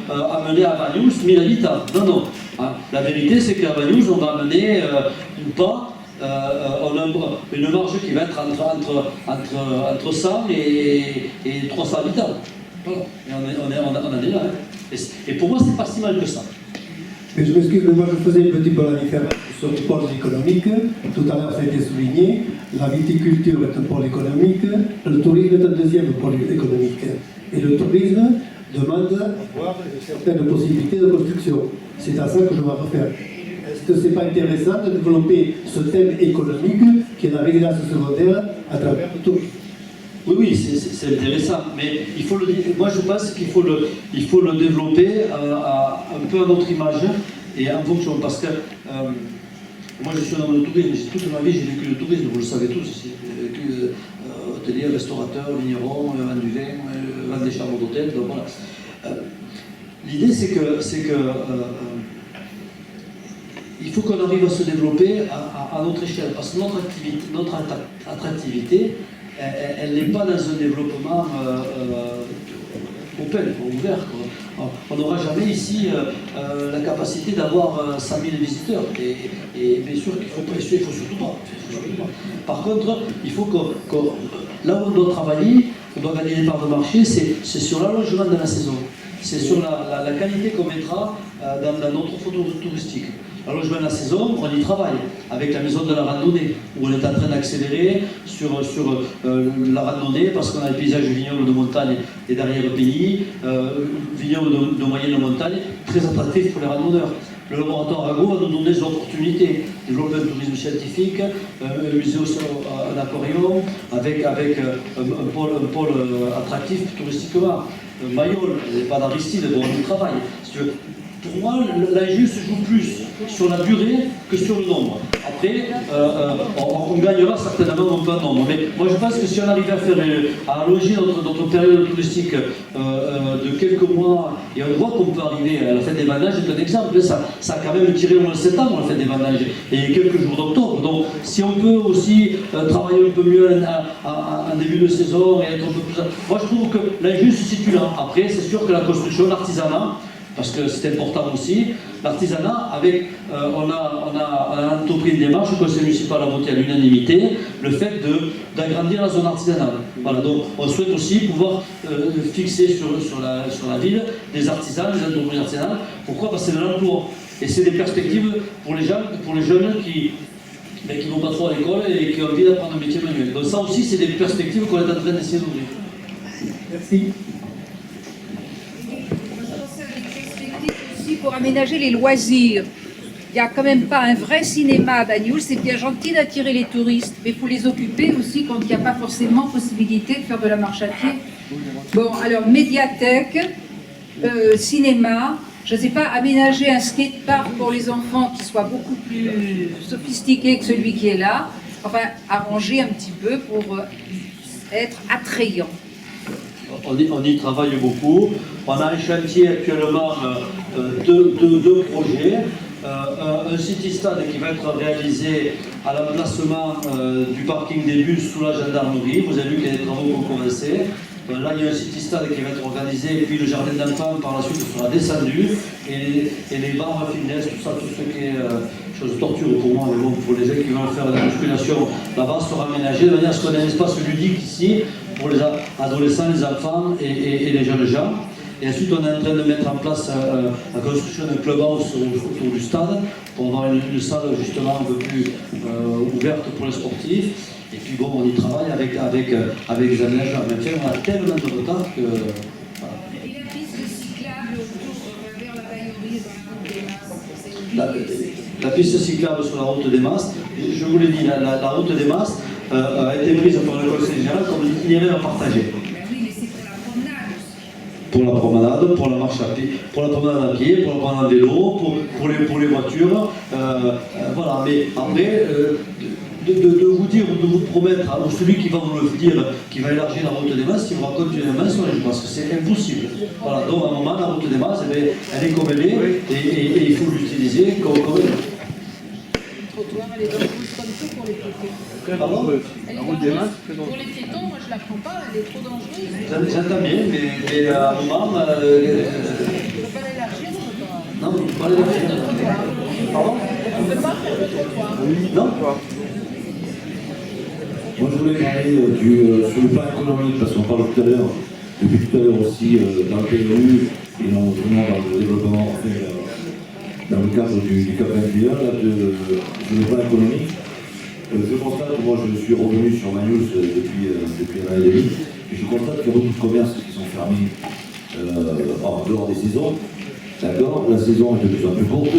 Speaker 1: amener à Banyuls 1000 habitants. Non. Hein. La vérité, c'est qu'à Banyuls, on va amener ou pas. On a une marge qui va être entre 100 et 300 habitants. Voilà. Et on en est là. Hein. Et pour moi, c'est pas si mal que ça.
Speaker 8: Mais je m'excuse, mais moi je faisais un petit peu la différence sur le pôle économique. Tout à l'heure, ça a été souligné. La viticulture est un pôle économique, le tourisme est un deuxième pôle économique. Et le tourisme demande avoir certaines possibilités de construction. C'est à ça que je vais refaire. Est-ce que ce n'est pas intéressant de développer ce thème économique qui est la résidence secondaire à travers le tourisme?
Speaker 1: Oui, c'est intéressant, mais il faut moi je pense qu'il faut le développer un peu à notre image et en fonction, parce que moi je suis un homme de tourisme, toute ma vie j'ai vécu le tourisme, vous le savez tous ici, j'ai vécu hôtelier, restaurateur, vigneron, vente du vin, vente des chambres d'hôtel, donc voilà. L'idée c'est que il faut qu'on arrive à se développer à notre échelle, parce que notre attractivité, elle n'est pas dans un développement open, ouvert. Quoi. On n'aura jamais ici la capacité d'avoir 100 000 visiteurs. Et bien sûr qu'il faut surtout pas. Par contre, il faut là où on doit travailler, on doit gagner des parts de marché, c'est sur l'allongement de la saison. c'est sur la qualité qu'on mettra dans notre photo touristique. La logement de la saison, on y travaille avec la maison de la randonnée, où on est en train d'accélérer sur la randonnée, parce qu'on a le paysage vignoble de montagne et d'arrière-pays, vignoble de moyenne montagne, très attractif pour les randonneurs. Le laboratoire Ago va nous donner des opportunités, développer un tourisme scientifique, un musée, un aquarium, avec un pôle attractif touristiquement. Mayol, pas d'Aristide, bon, on y travaille. Pour moi, l'enjeu se joue plus sur la durée que sur le nombre. Après, on gagnera certainement un peu en nombre. Mais moi, je pense que si on arrive à allonger notre période touristique de quelques mois, et on voit qu'on peut arriver à la fête des vendanges, c'est un exemple. Ça a quand même tiré au moins 7 ans, la fête des vendanges, et quelques jours d'octobre. Donc, si on peut aussi travailler un peu mieux en début de saison, et être un peu plus... Moi, je trouve que l'enjeu se situe là. Après, c'est sûr que la construction, l'artisanat, parce que c'est important aussi, l'artisanat, on a entrepris une démarche au conseil municipal a voté à l'unanimité le fait d'agrandir la zone artisanale. Voilà, donc on souhaite aussi pouvoir fixer sur la ville des artisans, des entreprises artisanales. Pourquoi? Parce que c'est de l'emploi. Et c'est des perspectives pour les jeunes qui ne vont pas trop à l'école et qui ont envie d'apprendre un métier manuel. Donc ça aussi, c'est des perspectives qu'on est en train d'essayer d'ouvrir.
Speaker 8: Merci.
Speaker 9: Pour aménager les loisirs. Il n'y a quand même pas un vrai cinéma à Banyuls. C'est bien gentil d'attirer les touristes, mais il faut les occuper aussi quand il n'y a pas forcément possibilité de faire de la marche à pied. Bon, alors médiathèque, cinéma, je ne sais pas, aménager un skatepark pour les enfants qui soit beaucoup plus sophistiqué que celui qui est là. Enfin, arranger un petit peu pour être attrayant.
Speaker 1: On y travaille beaucoup. On a un chantier actuellement deux projets. Un city-stade qui va être réalisé à l'emplacement du parking des bus sous la gendarmerie. Vous avez vu qu'il y a des travaux qui ont commencé. Là, il y a un city-stade qui va être organisé, et puis le jardin d'enfants par la suite sera descendu. Et les bars, fitness, tout ça, tout ce qui est chose de torture pour moi, mais bon, pour les gens qui veulent faire de la musculation, là-bas sera aménagé de manière à ce qu'on ait un espace ludique ici pour les adolescents, les enfants et les jeunes gens. Et ensuite, on est en train de mettre en place la construction d'un clubhouse autour du stade pour avoir une salle justement un peu plus ouverte pour les sportifs. Et puis bon, on y travaille avec les aménagements. Mais on a tellement de retard que... Voilà.
Speaker 9: Et la piste cyclable vers la Baillerie, dans la route des Masses,
Speaker 1: la piste cyclable sur la route des Masses, je vous l'ai dit, la route des Masses a été prise par le conseil général comme itinéraire partagé.
Speaker 9: oui, mais c'est pour la promenade aussi.
Speaker 1: Pour la promenade, pour la marche à pied, pour la promenade à pied, pour la promenade à vélo, pour les voitures. Voilà, mais après, de vous dire ou de vous promettre, ou celui qui va vous le dire, qui va élargir la route des Masses, il va continuer un mensonge, je pense que c'est impossible. Voilà, donc à un moment, la route des Masses, elle est comme elle est, et il faut l'utiliser comme elle est.
Speaker 5: Le trottoir, elle est dangereuse comme tout pour les piétons.
Speaker 1: Pardon ?
Speaker 5: Elle est
Speaker 7: La route des Masses,
Speaker 5: dangereuse.
Speaker 7: c'est dangereux.
Speaker 5: Pour les piétons, moi je la prends pas, elle est trop dangereuse.
Speaker 1: J'entends bien, mais à un moment...
Speaker 5: Il ne faut pas l'élargir, le trottoir.
Speaker 1: non, il faut pas l'élargir. Pardon ?
Speaker 5: On ne peut pas faire le trottoir.
Speaker 1: Non ?
Speaker 10: Moi, je voulais parler sur le plan économique, parce qu'on parle tout à l'heure, depuis tout à l'heure aussi, dans le PNU, et notamment dans le développement, dans le cadre du CAP 21, là, sur le plan économique. Je constate, moi, je suis revenu sur Banyuls depuis un an et demi, et je constate qu'il y a beaucoup de commerces qui sont fermés en dehors des saisons. D'accord ? La saison est de plus en plus courte,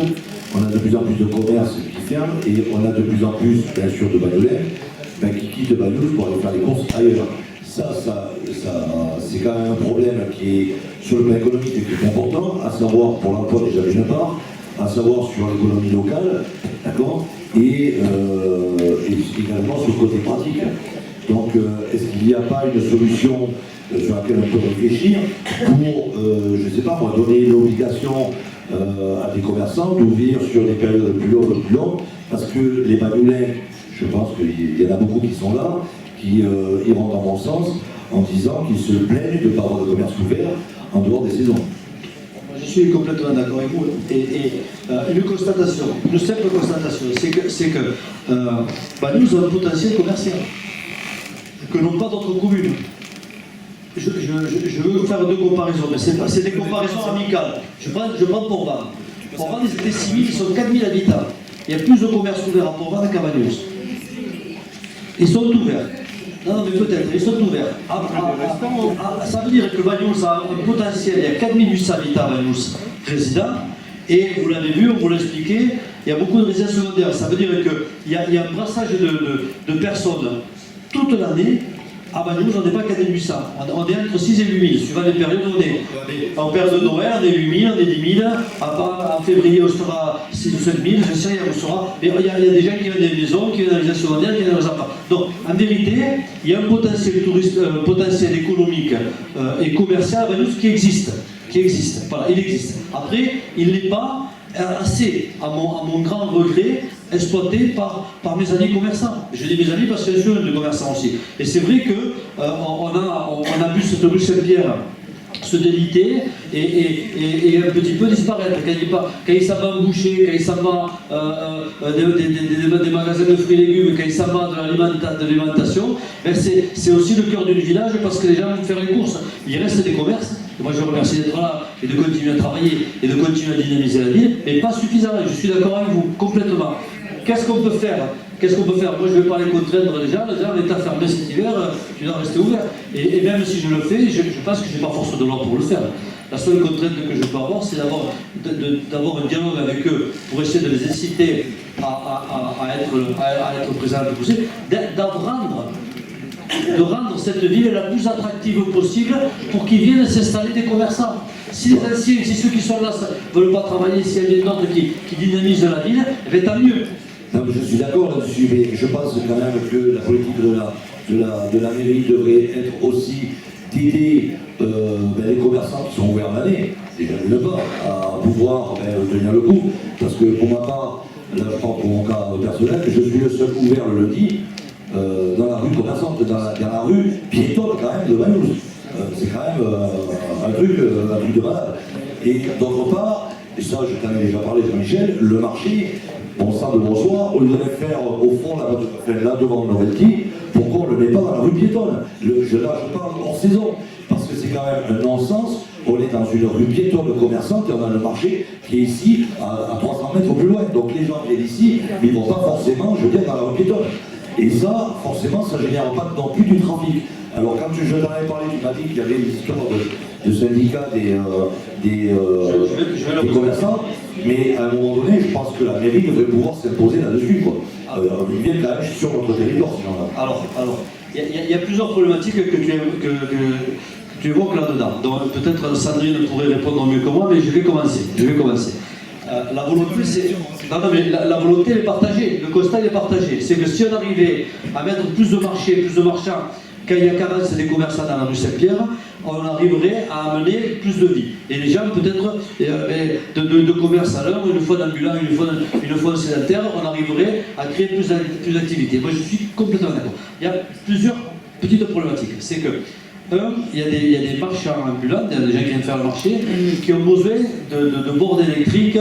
Speaker 10: on a de plus en plus de commerces qui ferment, et on a de plus en plus, bien sûr, de Banyulais, qui quittent Banyuls pour aller faire les courses ailleurs. Ça c'est quand même un problème qui est, sur le plan économique, qui est important, à savoir pour l'emploi déjà d'une part, à savoir sur l'économie locale, d'accord, et également sur le côté pratique. Donc, est-ce qu'il n'y a pas une solution sur laquelle on peut réfléchir pour, je ne sais pas, moi, donner l'obligation à des commerçants d'ouvrir sur des périodes plus longues, parce que les Banyulais, je pense qu'il y en a beaucoup qui sont là, qui iront dans mon sens en disant qu'ils se plaignent de ne pas avoir de commerce ouvert en dehors des saisons.
Speaker 1: Je suis complètement d'accord avec vous. Une constatation, une simple constatation, c'est que nous avons un potentiel commercial que n'ont pas d'autres communes. Je je veux faire deux comparaisons, mais c'est des comparaisons amicales. Je prends Port-Vannes. Port-Vannes, ils étaient 6 000, ils sont 4 000 habitants. Il y a plus de commerces ouverts à Port-Vannes qu'à Banyuls. Ils sont ouverts. Non, mais peut-être, ils sont ouverts. Ça veut dire que Banyuls a un potentiel, il y a 4 800 habitants à Banyuls résidents, et vous l'avez vu, on vous l'a expliqué, il y a beaucoup de résidences secondaires. Ça veut dire qu'il y a un brassage de personnes toute l'année. À Banyuls, on n'est pas qu'à 800. On est entre 6 et 8 000, suivant les périodes où on est. En période de Noël, on est 8 000, on est 10 000. En février, on sera 6 ou 7 000, je sais rien, on sera. Mais il y a des gens qui viennent des maisons, qui viennent dans les résidences secondaires, qui viennent dans les appartements. Donc, en vérité, il y a un potentiel touriste, potentiel économique et commercial à Banyuls qui existe. Voilà, il existe. Après, il n'est pas assez, à mon grand regret, exploité par mes amis commerçants. Je dis mes amis parce que je suis un de commerçants aussi. Et c'est vrai qu'on a vu cette rue Saint-Pierre se déliter et un petit peu disparaître. Quand il s'en va en boucher, quand il s'en va des magasins de fruits et légumes, quand il s'en va de l'alimentation, ben c'est aussi le cœur du village parce que les gens vont faire les courses. Il reste des commerces. Et moi je vous remercie d'être là et de continuer à travailler et de continuer à dynamiser la ville, mais pas suffisamment. Je suis d'accord avec vous, complètement. Qu'est-ce qu'on peut faire? Moi, je ne vais pas les contraindre déjà. L'État fermé cet hiver, tu dois rester ouvert. Et même si je le fais, je pense que je n'ai pas force de loi pour le faire. La seule contrainte que je peux avoir, c'est d'avoir un dialogue avec eux pour essayer de les inciter à être présents le plus possible, de rendre cette ville la plus attractive possible pour qu'ils viennent s'installer des commerçants. Si les anciens, si ceux qui sont là ne veulent pas travailler, s'il y a d'autres qui dynamisent la ville, eh bien, tant mieux.
Speaker 10: Non, je suis d'accord là-dessus, mais je pense quand même que la politique de la mairie devrait être aussi d'aider les commerçants qui sont ouverts l'année, déjà d'une part, à pouvoir tenir le coup. Parce que pour ma part, là je parle pour mon cas personnel, je suis le seul ouvert le lundi dans la rue commerçante, dans la rue piétonne quand même de Banyuls. C'est quand même un truc de malade. Et d'autre part, et ça je t'en ai déjà parlé Jean-Michel, le marché, bon sang de bonsoir, on devrait faire au fond là devant Novelty, pourquoi on ne le met pas dans la rue piétonne? Je parle hors saison, parce que c'est quand même un non-sens. On est dans une rue piétonne commerçante et on a le marché qui est ici à 300 mètres plus loin. Donc les gens viennent ici, mais ils ne vont pas forcément, je veux dire, dans la rue piétonne. Et ça, forcément, ça ne génère pas non plus du trafic. Alors quand je t'en avais parlé, tu m'as dit qu'il y avait une histoire de syndicat des commerçants, mais à un moment donné, je pense que la mairie devrait pouvoir s'imposer là-dessus, quoi. Ils viennent quand même sur notre territoire, sinon là.
Speaker 1: Alors, il y a plusieurs problématiques que tu évoques là-dedans. Donc peut-être Sandrine pourrait répondre mieux que moi, mais je vais commencer. La volonté elle est partagée, le constat est partagé. C'est que si on arrivait à mettre plus de marchés, plus de marchands, quand il y a 40 des commerçants dans la rue Saint-Pierre, on arriverait à amener plus de vie. Et les gens, peut-être, de commerce à l'heure, une fois d'ambulant, une fois de sédentaire, on arriverait à créer plus d'activités. Moi, je suis complètement d'accord. Il y a plusieurs petites problématiques. C'est que, il y a des marchands ambulants, il y a des gens qui viennent faire le marché, qui ont besoin de bornes électriques,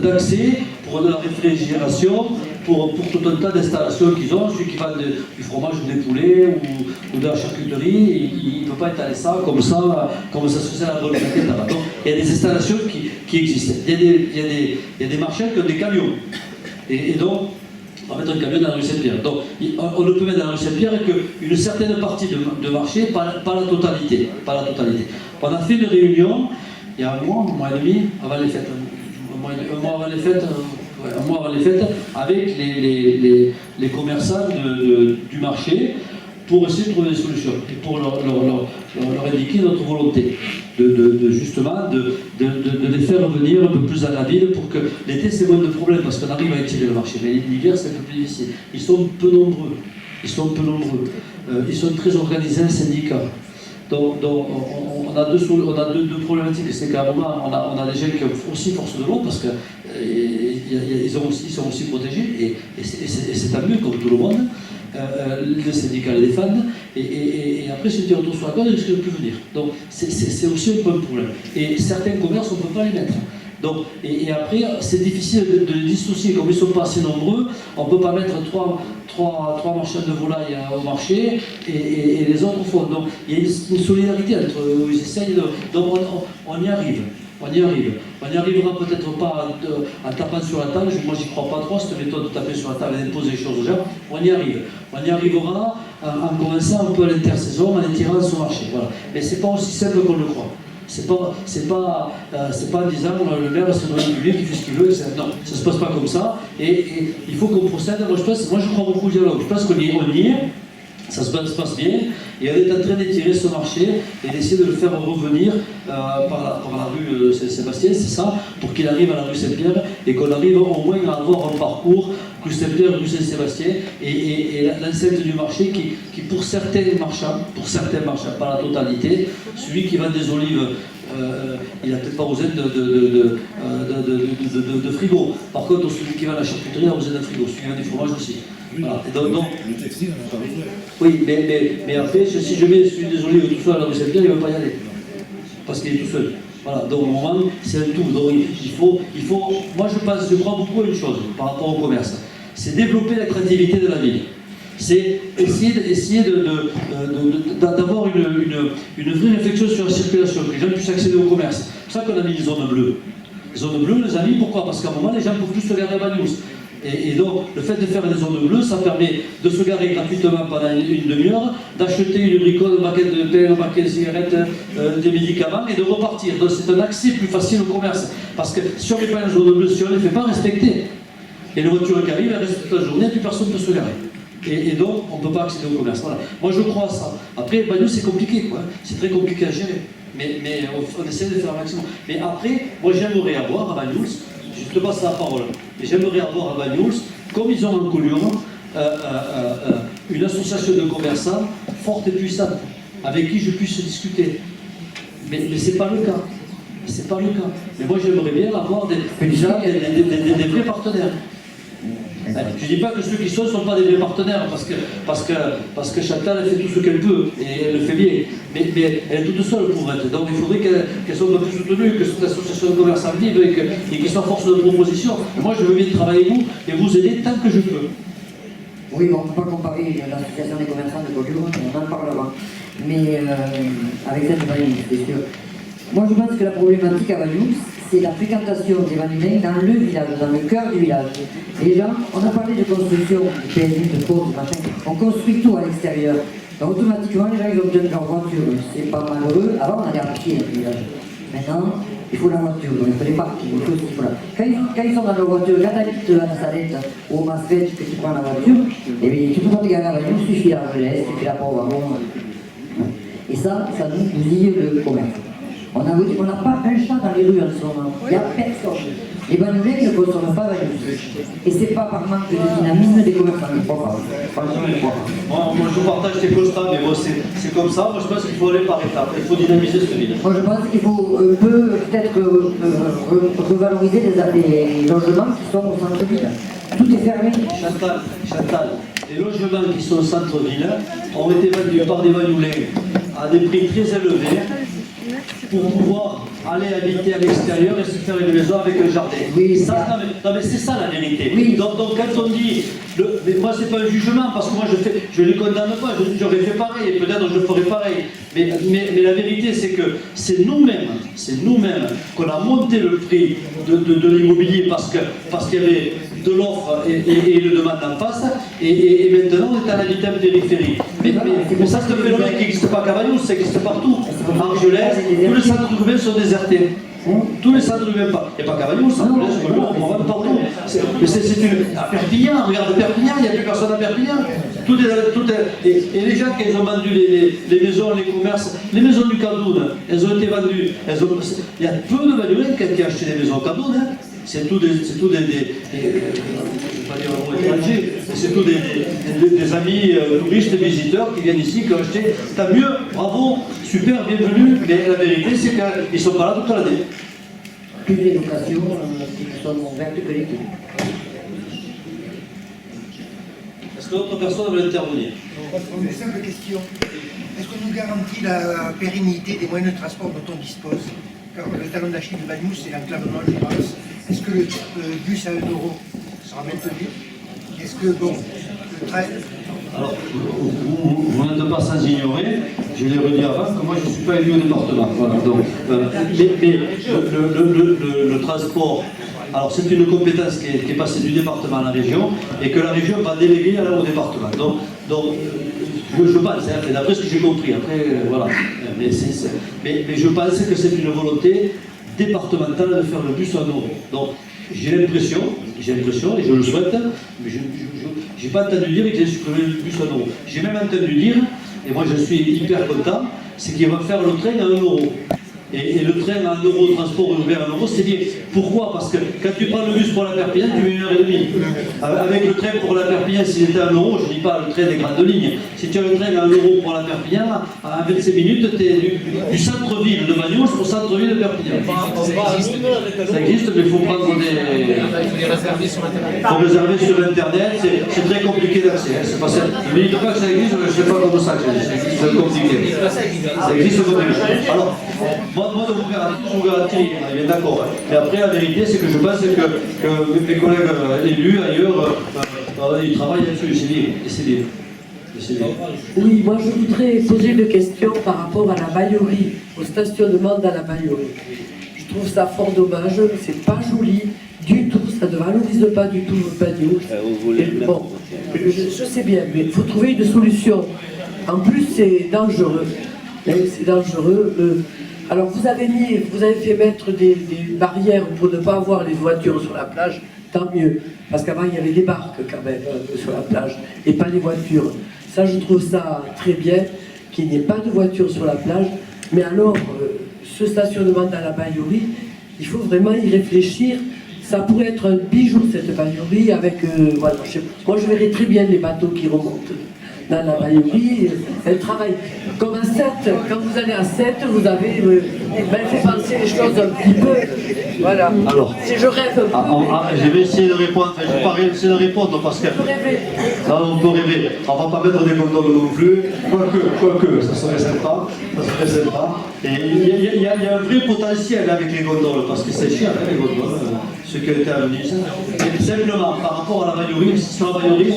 Speaker 1: d'accès pour de la réfrigération, pour tout un tas d'installations qu'ils ont. Celui qui vend du fromage ou des poulets ou de la charcuterie, il ne peut pas étaler ça comme ça se faisait à la bonne plaquette là-bas. Donc il y a des installations qui existent. Il y a des marchands qui ont des camions. Et donc, on va mettre un camion dans la rue Saint-Pierre. Donc, on ne peut mettre dans la rue Saint-Pierre qu'une certaine partie de marché, pas la totalité. On a fait une réunion, il y a un mois et demi, avant les fêtes. Un mois avant les fêtes, avec les commerçants du marché, pour essayer de trouver des solutions, et pour leur indiquer notre volonté, justement de les faire venir un peu plus à la ville pour que l'été c'est moins de problèmes, parce qu'on arrive à étirer le marché, mais l'hiver c'est un peu plus difficile. Ils sont peu nombreux, ils sont très organisés, un syndicat. Donc on a deux problématiques, c'est qu'à un moment on a des gens qui ont aussi force de l'eau parce qu'ils sont aussi protégés et c'est tant mieux comme tout le monde. Les syndicats les défendent et après si tu retournes sur la corde, ils risquent de plus venir. Donc c'est aussi un peu un problème. Et certains commerces on ne peut pas les mettre. Donc, et après, c'est difficile de les dissocier. Comme ils ne sont pas assez nombreux, on ne peut pas mettre trois marchands de volailles au marché et les autres font. Donc, il y a une solidarité entre eux. Ils essayent de. Donc, on y arrive. On y arrive. On n'y arrivera peut-être pas en tapant sur la table. Moi, j'y crois pas trop, cette méthode de taper sur la table et d'imposer les choses aux gens. On y arrive. On y arrivera en commençant un peu à l'intersaison, en les tirant sur le marché. Voilà. Mais c'est pas aussi simple qu'on le croit. C'est pas en disant le maire c'est le public, il fait ce qu'il veut. Non, ça se passe pas comme ça. Et il faut qu'on procède. Moi, je crois beaucoup au dialogue. Je pense qu'on y est. Ça se passe bien, et on est en train d'étirer ce marché et d'essayer de le faire revenir par la rue Saint-Sébastien, c'est ça, pour qu'il arrive à la rue Saint-Pierre et qu'on arrive au moins à avoir un parcours rue Saint-Pierre, rue Saint-Sébastien et l'enceinte du marché qui pour certains marchands, pas la totalité, celui qui vend des olives, il n'a peut-être pas besoin de frigo. Par contre, celui qui vend la charcuterie a besoin d'un frigo, celui qui vend du fromage aussi. Voilà. Donc,
Speaker 10: le textile, on n'a pas besoin.
Speaker 1: Oui, mais après, si je mets celui des olives tout seul à la rue Saint-Pierre, il ne va pas y aller. Parce qu'il est tout seul. Voilà, donc au moment, c'est un tout. Donc il faut. Moi je crois beaucoup à une chose par rapport au commerce. C'est développer la créativité de la ville. C'est essayer d'avoir une vraie réflexion sur la circulation, que les gens puissent accéder au commerce. C'est pour ça qu'on a mis les zones bleues. Les zones bleues, les amis, pourquoi? Parce qu'à un moment, les gens ne peuvent plus se garer à Banyuls. Et donc, le fait de faire des zones bleues, ça permet de se garer gratuitement pendant une demi-heure, d'acheter une bricole, un paquet de pain, un paquet de cigarettes, des médicaments, et de repartir. Donc, c'est un accès plus facile au commerce. Parce que si on ne met pas une zone bleue, si on ne les fait pas respecter, et les voitures qui arrivent, elles restent toute la journée, et puis personne ne peut se garer. Et donc, on ne peut pas accéder au commerce. Voilà. Moi, je crois à ça. Après, Banyuls, c'est compliqué, quoi. C'est très compliqué à gérer. Mais on essaie de faire un maximum. Mais après, moi, j'aimerais avoir à Banyuls, je te passe la parole, mais j'aimerais avoir à Banyuls, comme ils ont en Collioure, une association de commerçants forte et puissante, avec qui je puisse discuter. Mais ce n'est pas le cas. C'est pas le cas. Mais moi, j'aimerais bien avoir des vrais partenaires. Je ne dis pas que ceux qui ne sont pas des vrais partenaires, parce que Chantal elle fait tout ce qu'elle peut, et elle le fait bien, mais elle est toute seule pour être. Donc il faudrait qu'elle soit un peu plus soutenue, que cette association de commerçants vive et qu'elle soit force de proposition. Et moi je veux bien travailler avec vous et vous aider tant que je peux.
Speaker 11: Oui, bon, on ne peut pas comparer l'association des commerçants de Collioure, on en parlera. Mais avec cette Banyuls, c'est sûr. Moi je pense que la problématique à Banyuls, c'est la fréquentation des Banyulins dans le village, dans le cœur du village. Les gens, on a parlé de construction, de PSU, de pause, machin, on construit tout à l'extérieur. Donc automatiquement, les gens ils ont besoin de leur voiture. C'est pas malheureux. Avant, on allait à pied dans le village. Maintenant, il faut la voiture, donc il faut les parkings, il faut ce qu'il faut là. Quand ils sont dans leur voiture, quand tu habites à la Salette ou au Masfetch, que tu prends la voiture, et bien tu peux pas te garer à la voiture, il suffit la Argelès, il suffit la Port-Wallon. Et ça nous lie le commerce. On n'a pas un chat dans les rues en ce moment. Il n'y a personne. Les Banyulais ne consomment pas Banyuls. Et ce n'est pas par manque de dynamisme des commerçants. Je ne crois pas. Franchement, je ne crois pas.
Speaker 1: Moi, je partage tes constats, mais bon, c'est comme ça. Moi, je pense qu'il faut aller par étapes. Il faut dynamiser cette ville.
Speaker 11: Moi, je pense qu'il faut peut-être revaloriser les logements qui sont au centre-ville. Tout est fermé.
Speaker 1: Chantal, les logements qui sont au centre-ville ont été vendus par des Banyulais à des prix très élevés, pour pouvoir aller habiter à l'extérieur et se faire une maison avec un jardin.
Speaker 11: Oui,
Speaker 1: non mais c'est ça la vérité.
Speaker 11: Oui.
Speaker 1: Donc quand on dit, mais moi c'est pas un jugement parce que moi je ne les condamne pas, j'aurais fait pareil et peut-être je ferai pareil. Mais la vérité c'est que c'est nous-mêmes qu'on a monté le prix de l'immobilier parce qu'il y avait de l'offre et le demande en face et maintenant on est à l'habitat périphérique. Mais ça c'est un phénomène qui n'existe pas qu'à Banyuls, ça existe partout. Argelès, tous les centres urbains sont désertés. Tous les centres urbains, il n'y a pas qu'à Banyuls, on va partout. Mais c'est une. À Perpignan, regarde Perpignan, il n'y a plus personne à Perpignan. Et les gens qui ont vendu les maisons, les commerces, les maisons du Candoune, elles ont été vendues. Il y a peu de Banyulais qui ont acheté des maisons au Candoune. C'est tout des je ne vais pas dire un mot étranger, c'est tout des amis touristes, visiteurs qui viennent ici, qui ont acheté. Tant mieux, bravo, super, bienvenue, mais la vérité c'est qu'ils ne sont pas là toute l'année.
Speaker 11: Plus d'éducation qui sont ouvertes que les tout.
Speaker 1: Est-ce que d'autres personnes veulent intervenir?
Speaker 12: Une simple question. Est-ce qu'on nous garantit la pérennité des moyens de transport dont on dispose?
Speaker 4: Alors, le talon d'Achille de Bagnoul, c'est l'enclavement, je pense. Est-ce que le bus à 1 euro sera maintenu? Est-ce que, bon, le train...
Speaker 12: Alors, vous n'êtes pas sans ignorer, je l'ai redit avant, que moi je ne suis pas élu au département. Voilà, donc, mais le transport, alors c'est une compétence qui est passée du département à la région et que la région va déléguer au département. Donc je pense, hein, d'après ce que j'ai compris, après, voilà, mais je pense que c'est une volonté départementale de faire le bus à 1 euro. Donc, j'ai l'impression, et je le souhaite, mais je n'ai pas entendu dire qu'ils aient supprimé le bus à 1 euro. J'ai même entendu dire, et moi je suis hyper content, c'est qu'ils vont faire le train à 1 euro. Et le train à 1 euro, le transport urbain à 1 euro, c'est bien. Pourquoi? Parce que quand tu prends le bus pour la Perpignan, tu mets 1h30. Avec le train pour la Perpignan, s'il était à 1 euro, je ne dis pas le train des grandes lignes. Si tu as le train à 1 euro pour la Perpignan, à 25 minutes, tu es du centre-ville de Bagnols au centre-ville de Perpignan. Ça existe, mais il faut prendre des... Il faut réserver sur Internet, c'est très compliqué d'accès. C'est pas ça. Ne me dites pas que ça existe, je ne sais pas comment ça existe. C'est compliqué. Ça existe compliqué. Alors, moi, je vous garantis, on est d'accord. Mais après, la vérité, c'est que je pense que mes collègues élus ailleurs, ils travaillent là-dessus. C'est bien.
Speaker 13: Oui, moi je voudrais poser une question par rapport à la Baillerie, au stationnement dans la Baillerie. Je trouve ça fort dommage, c'est pas joli du tout, ça ne valorise pas du tout le Bagnols. Bon, je sais bien, mais il faut trouver une solution. En plus, c'est dangereux. C'est dangereux. Alors vous avez fait mettre des barrières pour ne pas avoir les voitures sur la plage, tant mieux. Parce qu'avant il y avait des barques quand même sur la plage, et pas les voitures. Ça je trouve ça très bien, qu'il n'y ait pas de voitures sur la plage. Mais alors, ce stationnement dans la Baillerie, il faut vraiment y réfléchir. Ça pourrait être un bijou cette Baillerie avec, voilà, moi je verrais très bien les bateaux qui remontent dans la Baillerie, elle travaille comme à 7. Quand vous allez à 7, vous avez... elle fait penser les choses un petit peu. Voilà. Alors, si je rêve un peu...
Speaker 12: je vais essayer de répondre, je ne vais pas essayer de répondre parce que... On peut rêver. On ne va pas mettre des gondoles non plus, quoique, ça serait sympa. Et il y a un vrai potentiel avec les gondoles, parce que c'est cher, les gondoles, ceux qui ont été à Venise. Simplement, par rapport à la Baillerie, sur la Baillerie,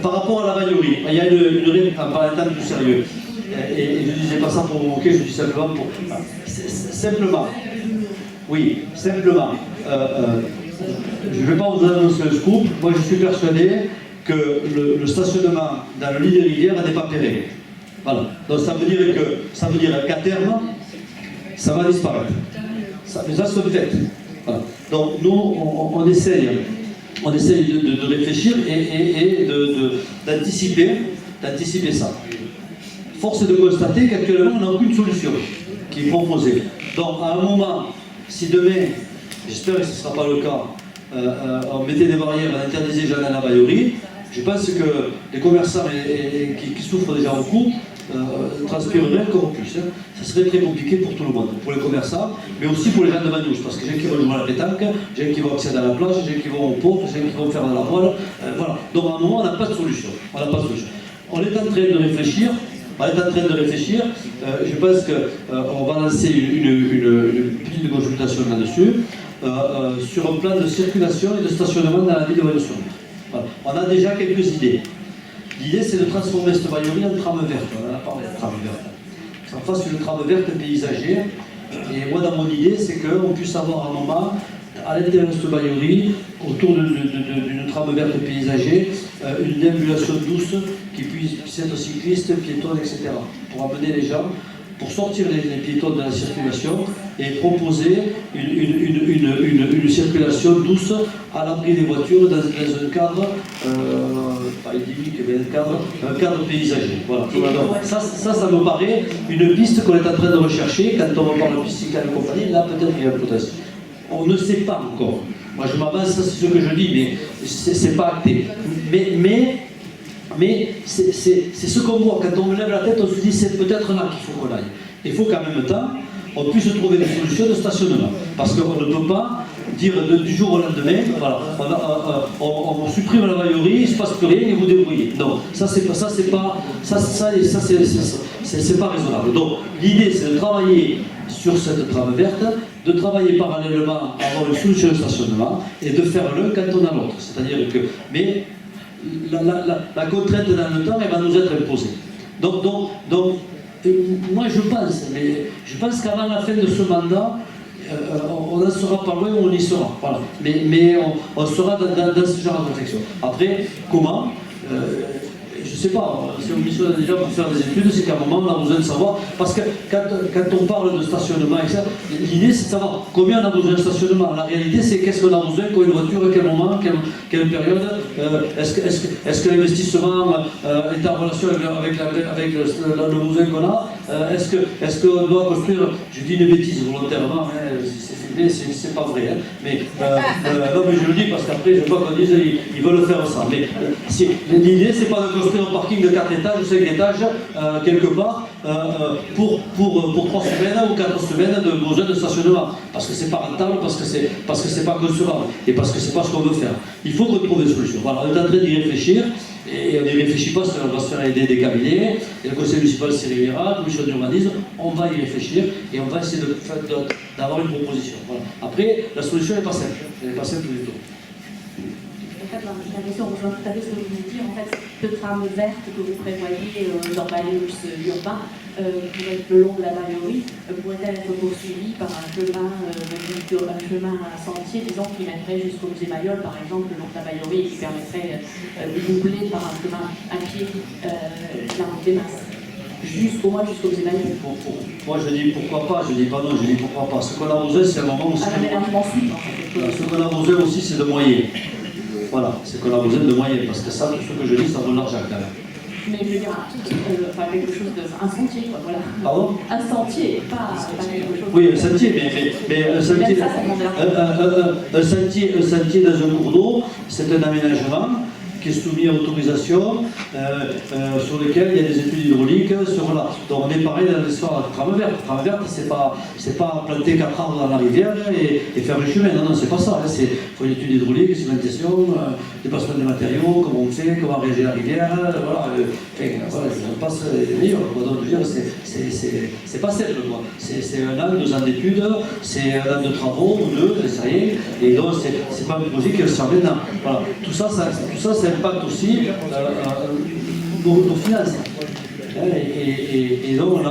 Speaker 12: par rapport à la Baillerie, il y a une règle en parlant plus sérieux. Et je ne disais pas ça pour vous moquer, je dis simplement pour... Simplement, je ne vais pas vous annoncer le scoop, moi je suis persuadé que le stationnement dans le lit des rivières n'est pas pérenne. Voilà. Donc ça veut dire qu'à terme, ça va disparaître. Mais ça se fait. Voilà. Donc nous, on essaye de réfléchir et d'anticiper ça. Force est de constater qu'actuellement, on n'a aucune solution qui est proposée. Donc, à un moment, si demain, j'espère que ce ne sera pas le cas, on mettait des barrières, on interdisait les gens dans la Baillerie, je pense que les commerçants qui souffrent déjà beaucoup transpireraient encore plus. Hein. Ça serait très compliqué pour tout le monde, pour les commerçants, mais aussi pour les gens de Bagnols, parce que les gens qui vont jouer à la pétanque, les gens qui vont accéder à la plage, les gens qui vont au port, les gens qui vont faire de la voile, voilà. Donc à un moment, on n'a pas de solution. On est en train de réfléchir. Je pense qu'on va lancer une petite consultation là-dessus, sur un plan de circulation et de stationnement dans la ville de Bagnols-sur-Mer. Voilà. On a déjà quelques idées. L'idée, c'est de transformer cette Baillerie en trame verte. On a parlé de trame verte. Ça fasse une trame verte paysagère. Et moi, dans mon idée, c'est qu'on puisse avoir un moment, à l'intérieur de cette Baillerie, autour d'une trame verte paysagère, une déambulation douce qui puisse être cycliste, piétonne, etc. Pour amener les gens, pour sortir les piétons de la circulation et proposer une circulation douce à l'abri des voitures dans un cadre, pas idyllique, mais un cadre paysager. Voilà. Donc, ça me paraît une piste qu'on est en train de rechercher. Quand on parle de piste cyclable et compagnie, là peut-être qu'il y a un potentiel. On ne sait pas encore. Moi je m'avance, c'est ce que je dis, mais c'est pas acté. Mais c'est ce qu'on voit. Quand on lève la tête, on se dit c'est peut-être là qu'il faut qu'on aille. Il faut qu'en même temps, on puisse trouver des solutions de stationnement. Parce qu'on ne peut pas dire du jour au lendemain, voilà, on supprime la baillerie, il ne se passe plus rien et vous débrouillez. Non, ça c'est pas raisonnable. Donc l'idée c'est de travailler sur cette trame verte, de travailler parallèlement à avoir une solution de stationnement et de faire l'un quand on a l'autre. C'est-à-dire que, mais la contrainte dans le temps, elle va nous être imposée. Donc moi je pense qu'avant la fin de ce mandat, on n'en sera pas loin où on y sera. Voilà. Mais on sera dans ce genre de réflexion. Après, comment je ne sais pas, si on missionne déjà pour faire des études, c'est qu'à un moment on a besoin de savoir, parce que quand on parle de stationnement, l'idée c'est de savoir combien on a besoin de stationnement. La réalité c'est qu'est-ce qu'on a besoin, quoi, une voiture, à quel moment, quelle période, est-ce que l'investissement est en relation avec le besoin qu'on a, est-ce qu'on doit construire, je dis une bêtise volontairement, c'est pas vrai, hein, mais non mais je le dis parce qu'après je veux pas qu'on dise ils veulent faire ça, mais l'idée c'est pas de construire un parking de 4 étages ou 5 étages quelque part pour 3 semaines ou 4 semaines de besoin de stationnement, parce que c'est pas rentable, parce que c'est pas concevable et parce que c'est pas ce qu'on veut faire. Il faut qu'on trouve des solutions. Voilà, on est en train d'y réfléchir. Et on n'y réfléchit pas, parce qu'on va se faire aider des cabinets, et le conseil municipal s'y réunira, la commission d'urbanisme, on va y réfléchir et on va essayer d'avoir une proposition. Voilà. Après, la solution n'est pas simple, elle n'est pas simple du tout.
Speaker 14: En fait, la question rejoint tout à fait ce que vous venez de dire. En fait, cette trame verte que vous prévoyez dans Bagnouls urbain, pour être le long de la Baillerie, pourrait-elle être poursuivie par un chemin à sentier, disons, qui mènerait jusqu'au musée Mayol, par exemple, le long de la Baillerie, et qui permettrait de doubler par un chemin à pied la route des Masses, jusqu'au musée Mayol.
Speaker 12: Moi je dis pourquoi pas, je dis pas non, je dis pourquoi pas. Ce qu'on a besoin, c'est un moment aussi. Ce qu'on a besoin aussi, c'est de moyens. Voilà, c'est qu'on a besoin de moyens, parce que ça, tout ce que je dis, ça vaut de l'argent quand même.
Speaker 14: Mais je veux dire, quelque chose un sentier, quoi, voilà.
Speaker 12: Pardon ?
Speaker 14: Un sentier, pas quelque chose.
Speaker 12: Oui, un sentier, mais un sentier dans un cours d'eau, c'est un aménagement qui est soumis à autorisation, sur lequel il y a des études hydrauliques. Donc on est pareil dans l'histoire de la trame verte. La trame verte, c'est pas planter 4 arbres dans la rivière et faire un chemin. Non, c'est pas ça. Il faut une étude hydraulique, cimentation, déplacement des matériaux, comment on fait, comment réagir la rivière. On passe les meilleurs. C'est pas simple. C'est 1 an, 2 ans d'études, c'est 1 an de travaux, ou 2, c'est rien. Et donc c'est pas un projet qui se sert maintenant. Voilà. Tout ça impacte aussi nos finances. Et donc on a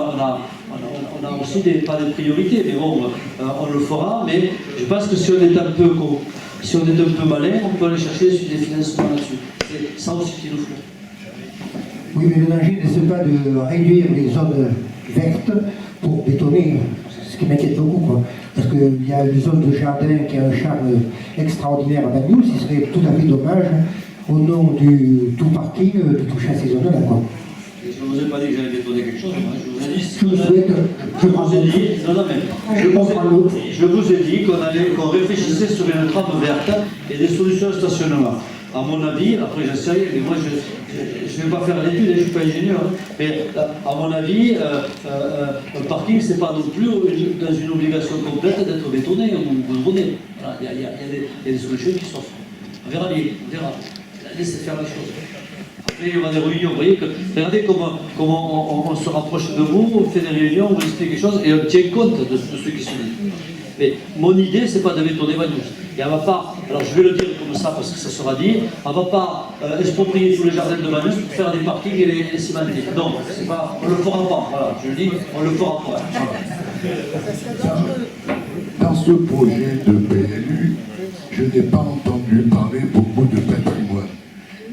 Speaker 12: aussi pas des priorités, mais bon, on le fera, mais je pense que si on est un peu malin, on peut aller chercher des financements là-dessus. C'est ça aussi qui nous faut.
Speaker 4: Oui, mais le danger n'est pas de réduire les zones vertes pour bétonner, ce qui m'inquiète beaucoup, quoi. Parce qu'il y a une zone de jardin qui a un charme extraordinaire à Bagnouls, ce serait tout à fait dommage, au nom du tout parking, de toucher à ces zones-là, quoi.
Speaker 12: Je ne vous ai pas dit que j'allais bétonner quelque chose, moi. Je vous ai dit qu'on réfléchissait sur une trame verte et des solutions de stationnement. À mon avis, après je sais, mais moi je ne vais pas faire l'étude, je ne suis pas ingénieur, mais à mon avis, un parking, ce n'est pas non plus dans une obligation complète d'être bétonné ou goudronné. Voilà, il y a des solutions qui s'offrent. On verra bien, on verra. Laissez faire les choses. Après, il y aura des réunions, vous voyez, regardez comment on se rapproche de vous, on fait des réunions, on vous explique quelque chose et on tient compte de ce qui se dit. Mais mon idée, c'est pas de bétonner Bagnouls. Et on va pas, alors je vais le dire comme ça parce que ça sera dit, on va pas exproprier tous les jardins de Bagnouls pour faire des parkings et les cimenter. Non, c'est pas, on le fera pas. Voilà, je le dis, on le fera pas. Voilà.
Speaker 15: Dans ce projet de PLU, je n'ai pas entendu parler beaucoup de patrimoine.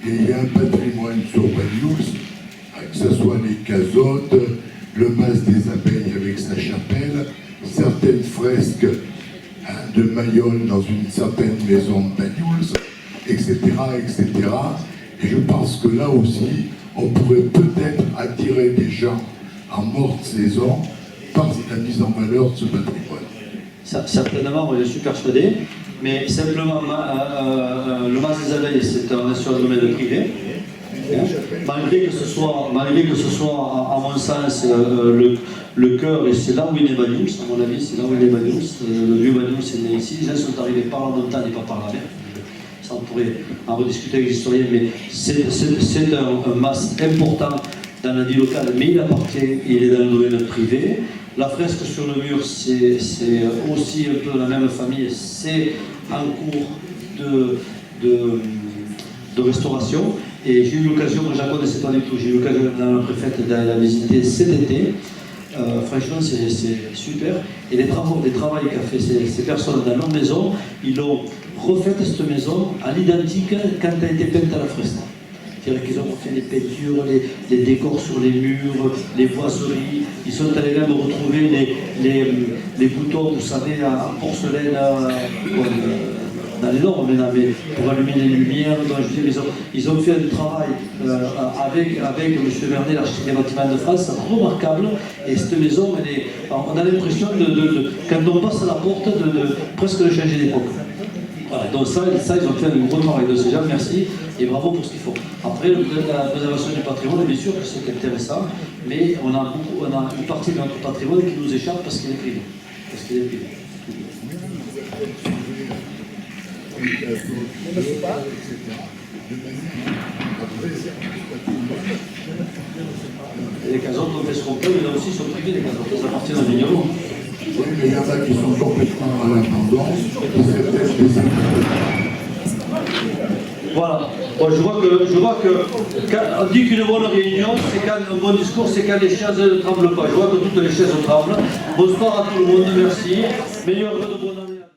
Speaker 15: Et il y a un patrimoine sur Bagnouls, que ce soit les casottes, le mas des abeilles avec sa chapelle, certaines fresques de Mayol dans une certaine maison de Bagnouls, etc., etc. Et je pense que là aussi, on pourrait peut-être attirer des gens en morte saison par la mise en valeur de ce patrimoine.
Speaker 12: Certainement, je suis persuadé, mais simplement, le mas des abeilles, c'est sur un domaine privé. Malgré que ce soit, à mon sens, le cœur, et c'est là où est né Banyuls, à mon avis, c'est là où est né Banyuls. Le vieux Banyuls est né ici, les gens sont arrivés par la montagne et pas par la mer. Ça, on pourrait en rediscuter avec les historiens, mais c'est un masque important dans la vie locale, mais il est dans le domaine privé. La fresque sur le mur, c'est aussi un peu la même famille, c'est en cours de restauration. Et j'ai eu l'occasion, moi je la connaissais pas du tout, j'ai eu l'occasion dans la préfète d'aller la visiter cet été. Franchement, c'est super. Et les travaux qu'a fait ces personnes dans leur maison, ils ont refait cette maison à l'identique quand elle a été peinte à la fresque. C'est-à-dire qu'ils ont fait les peintures, les décors sur les murs, les boiseries. Ils sont allés même retrouver les boutons, vous savez, en porcelaine, dans les normes maintenant, mais pour allumer les lumières. Donc, je veux dire, ils ont fait un travail avec M. Vernet, l'architecte des bâtiments de France, remarquable. Et cette maison, on a l'impression, quand on passe à la porte, de presque de changer d'époque. Voilà, donc ça, ils ont fait un gros travail de ces gens, merci, et bravo pour ce qu'ils font. Après, la préservation du patrimoine, bien sûr que c'est intéressant, mais on a une partie de notre patrimoine qui nous échappe parce qu'il est privé. Et les casottes, on fait ce qu'on peut, mais là aussi, ils sont privés, les casottes, ça appartient à vigneron.
Speaker 15: Oui, mais il y en a qui sont complètement à l'intendance,
Speaker 12: Voilà. Bon, je vois que quand on dit qu'une bonne réunion, c'est quand un bon discours, c'est quand les chaises ne tremblent pas. Je vois que toutes les chaises tremblent. Bonsoir à tout le monde, merci. Meilleurs vœux de bonne année.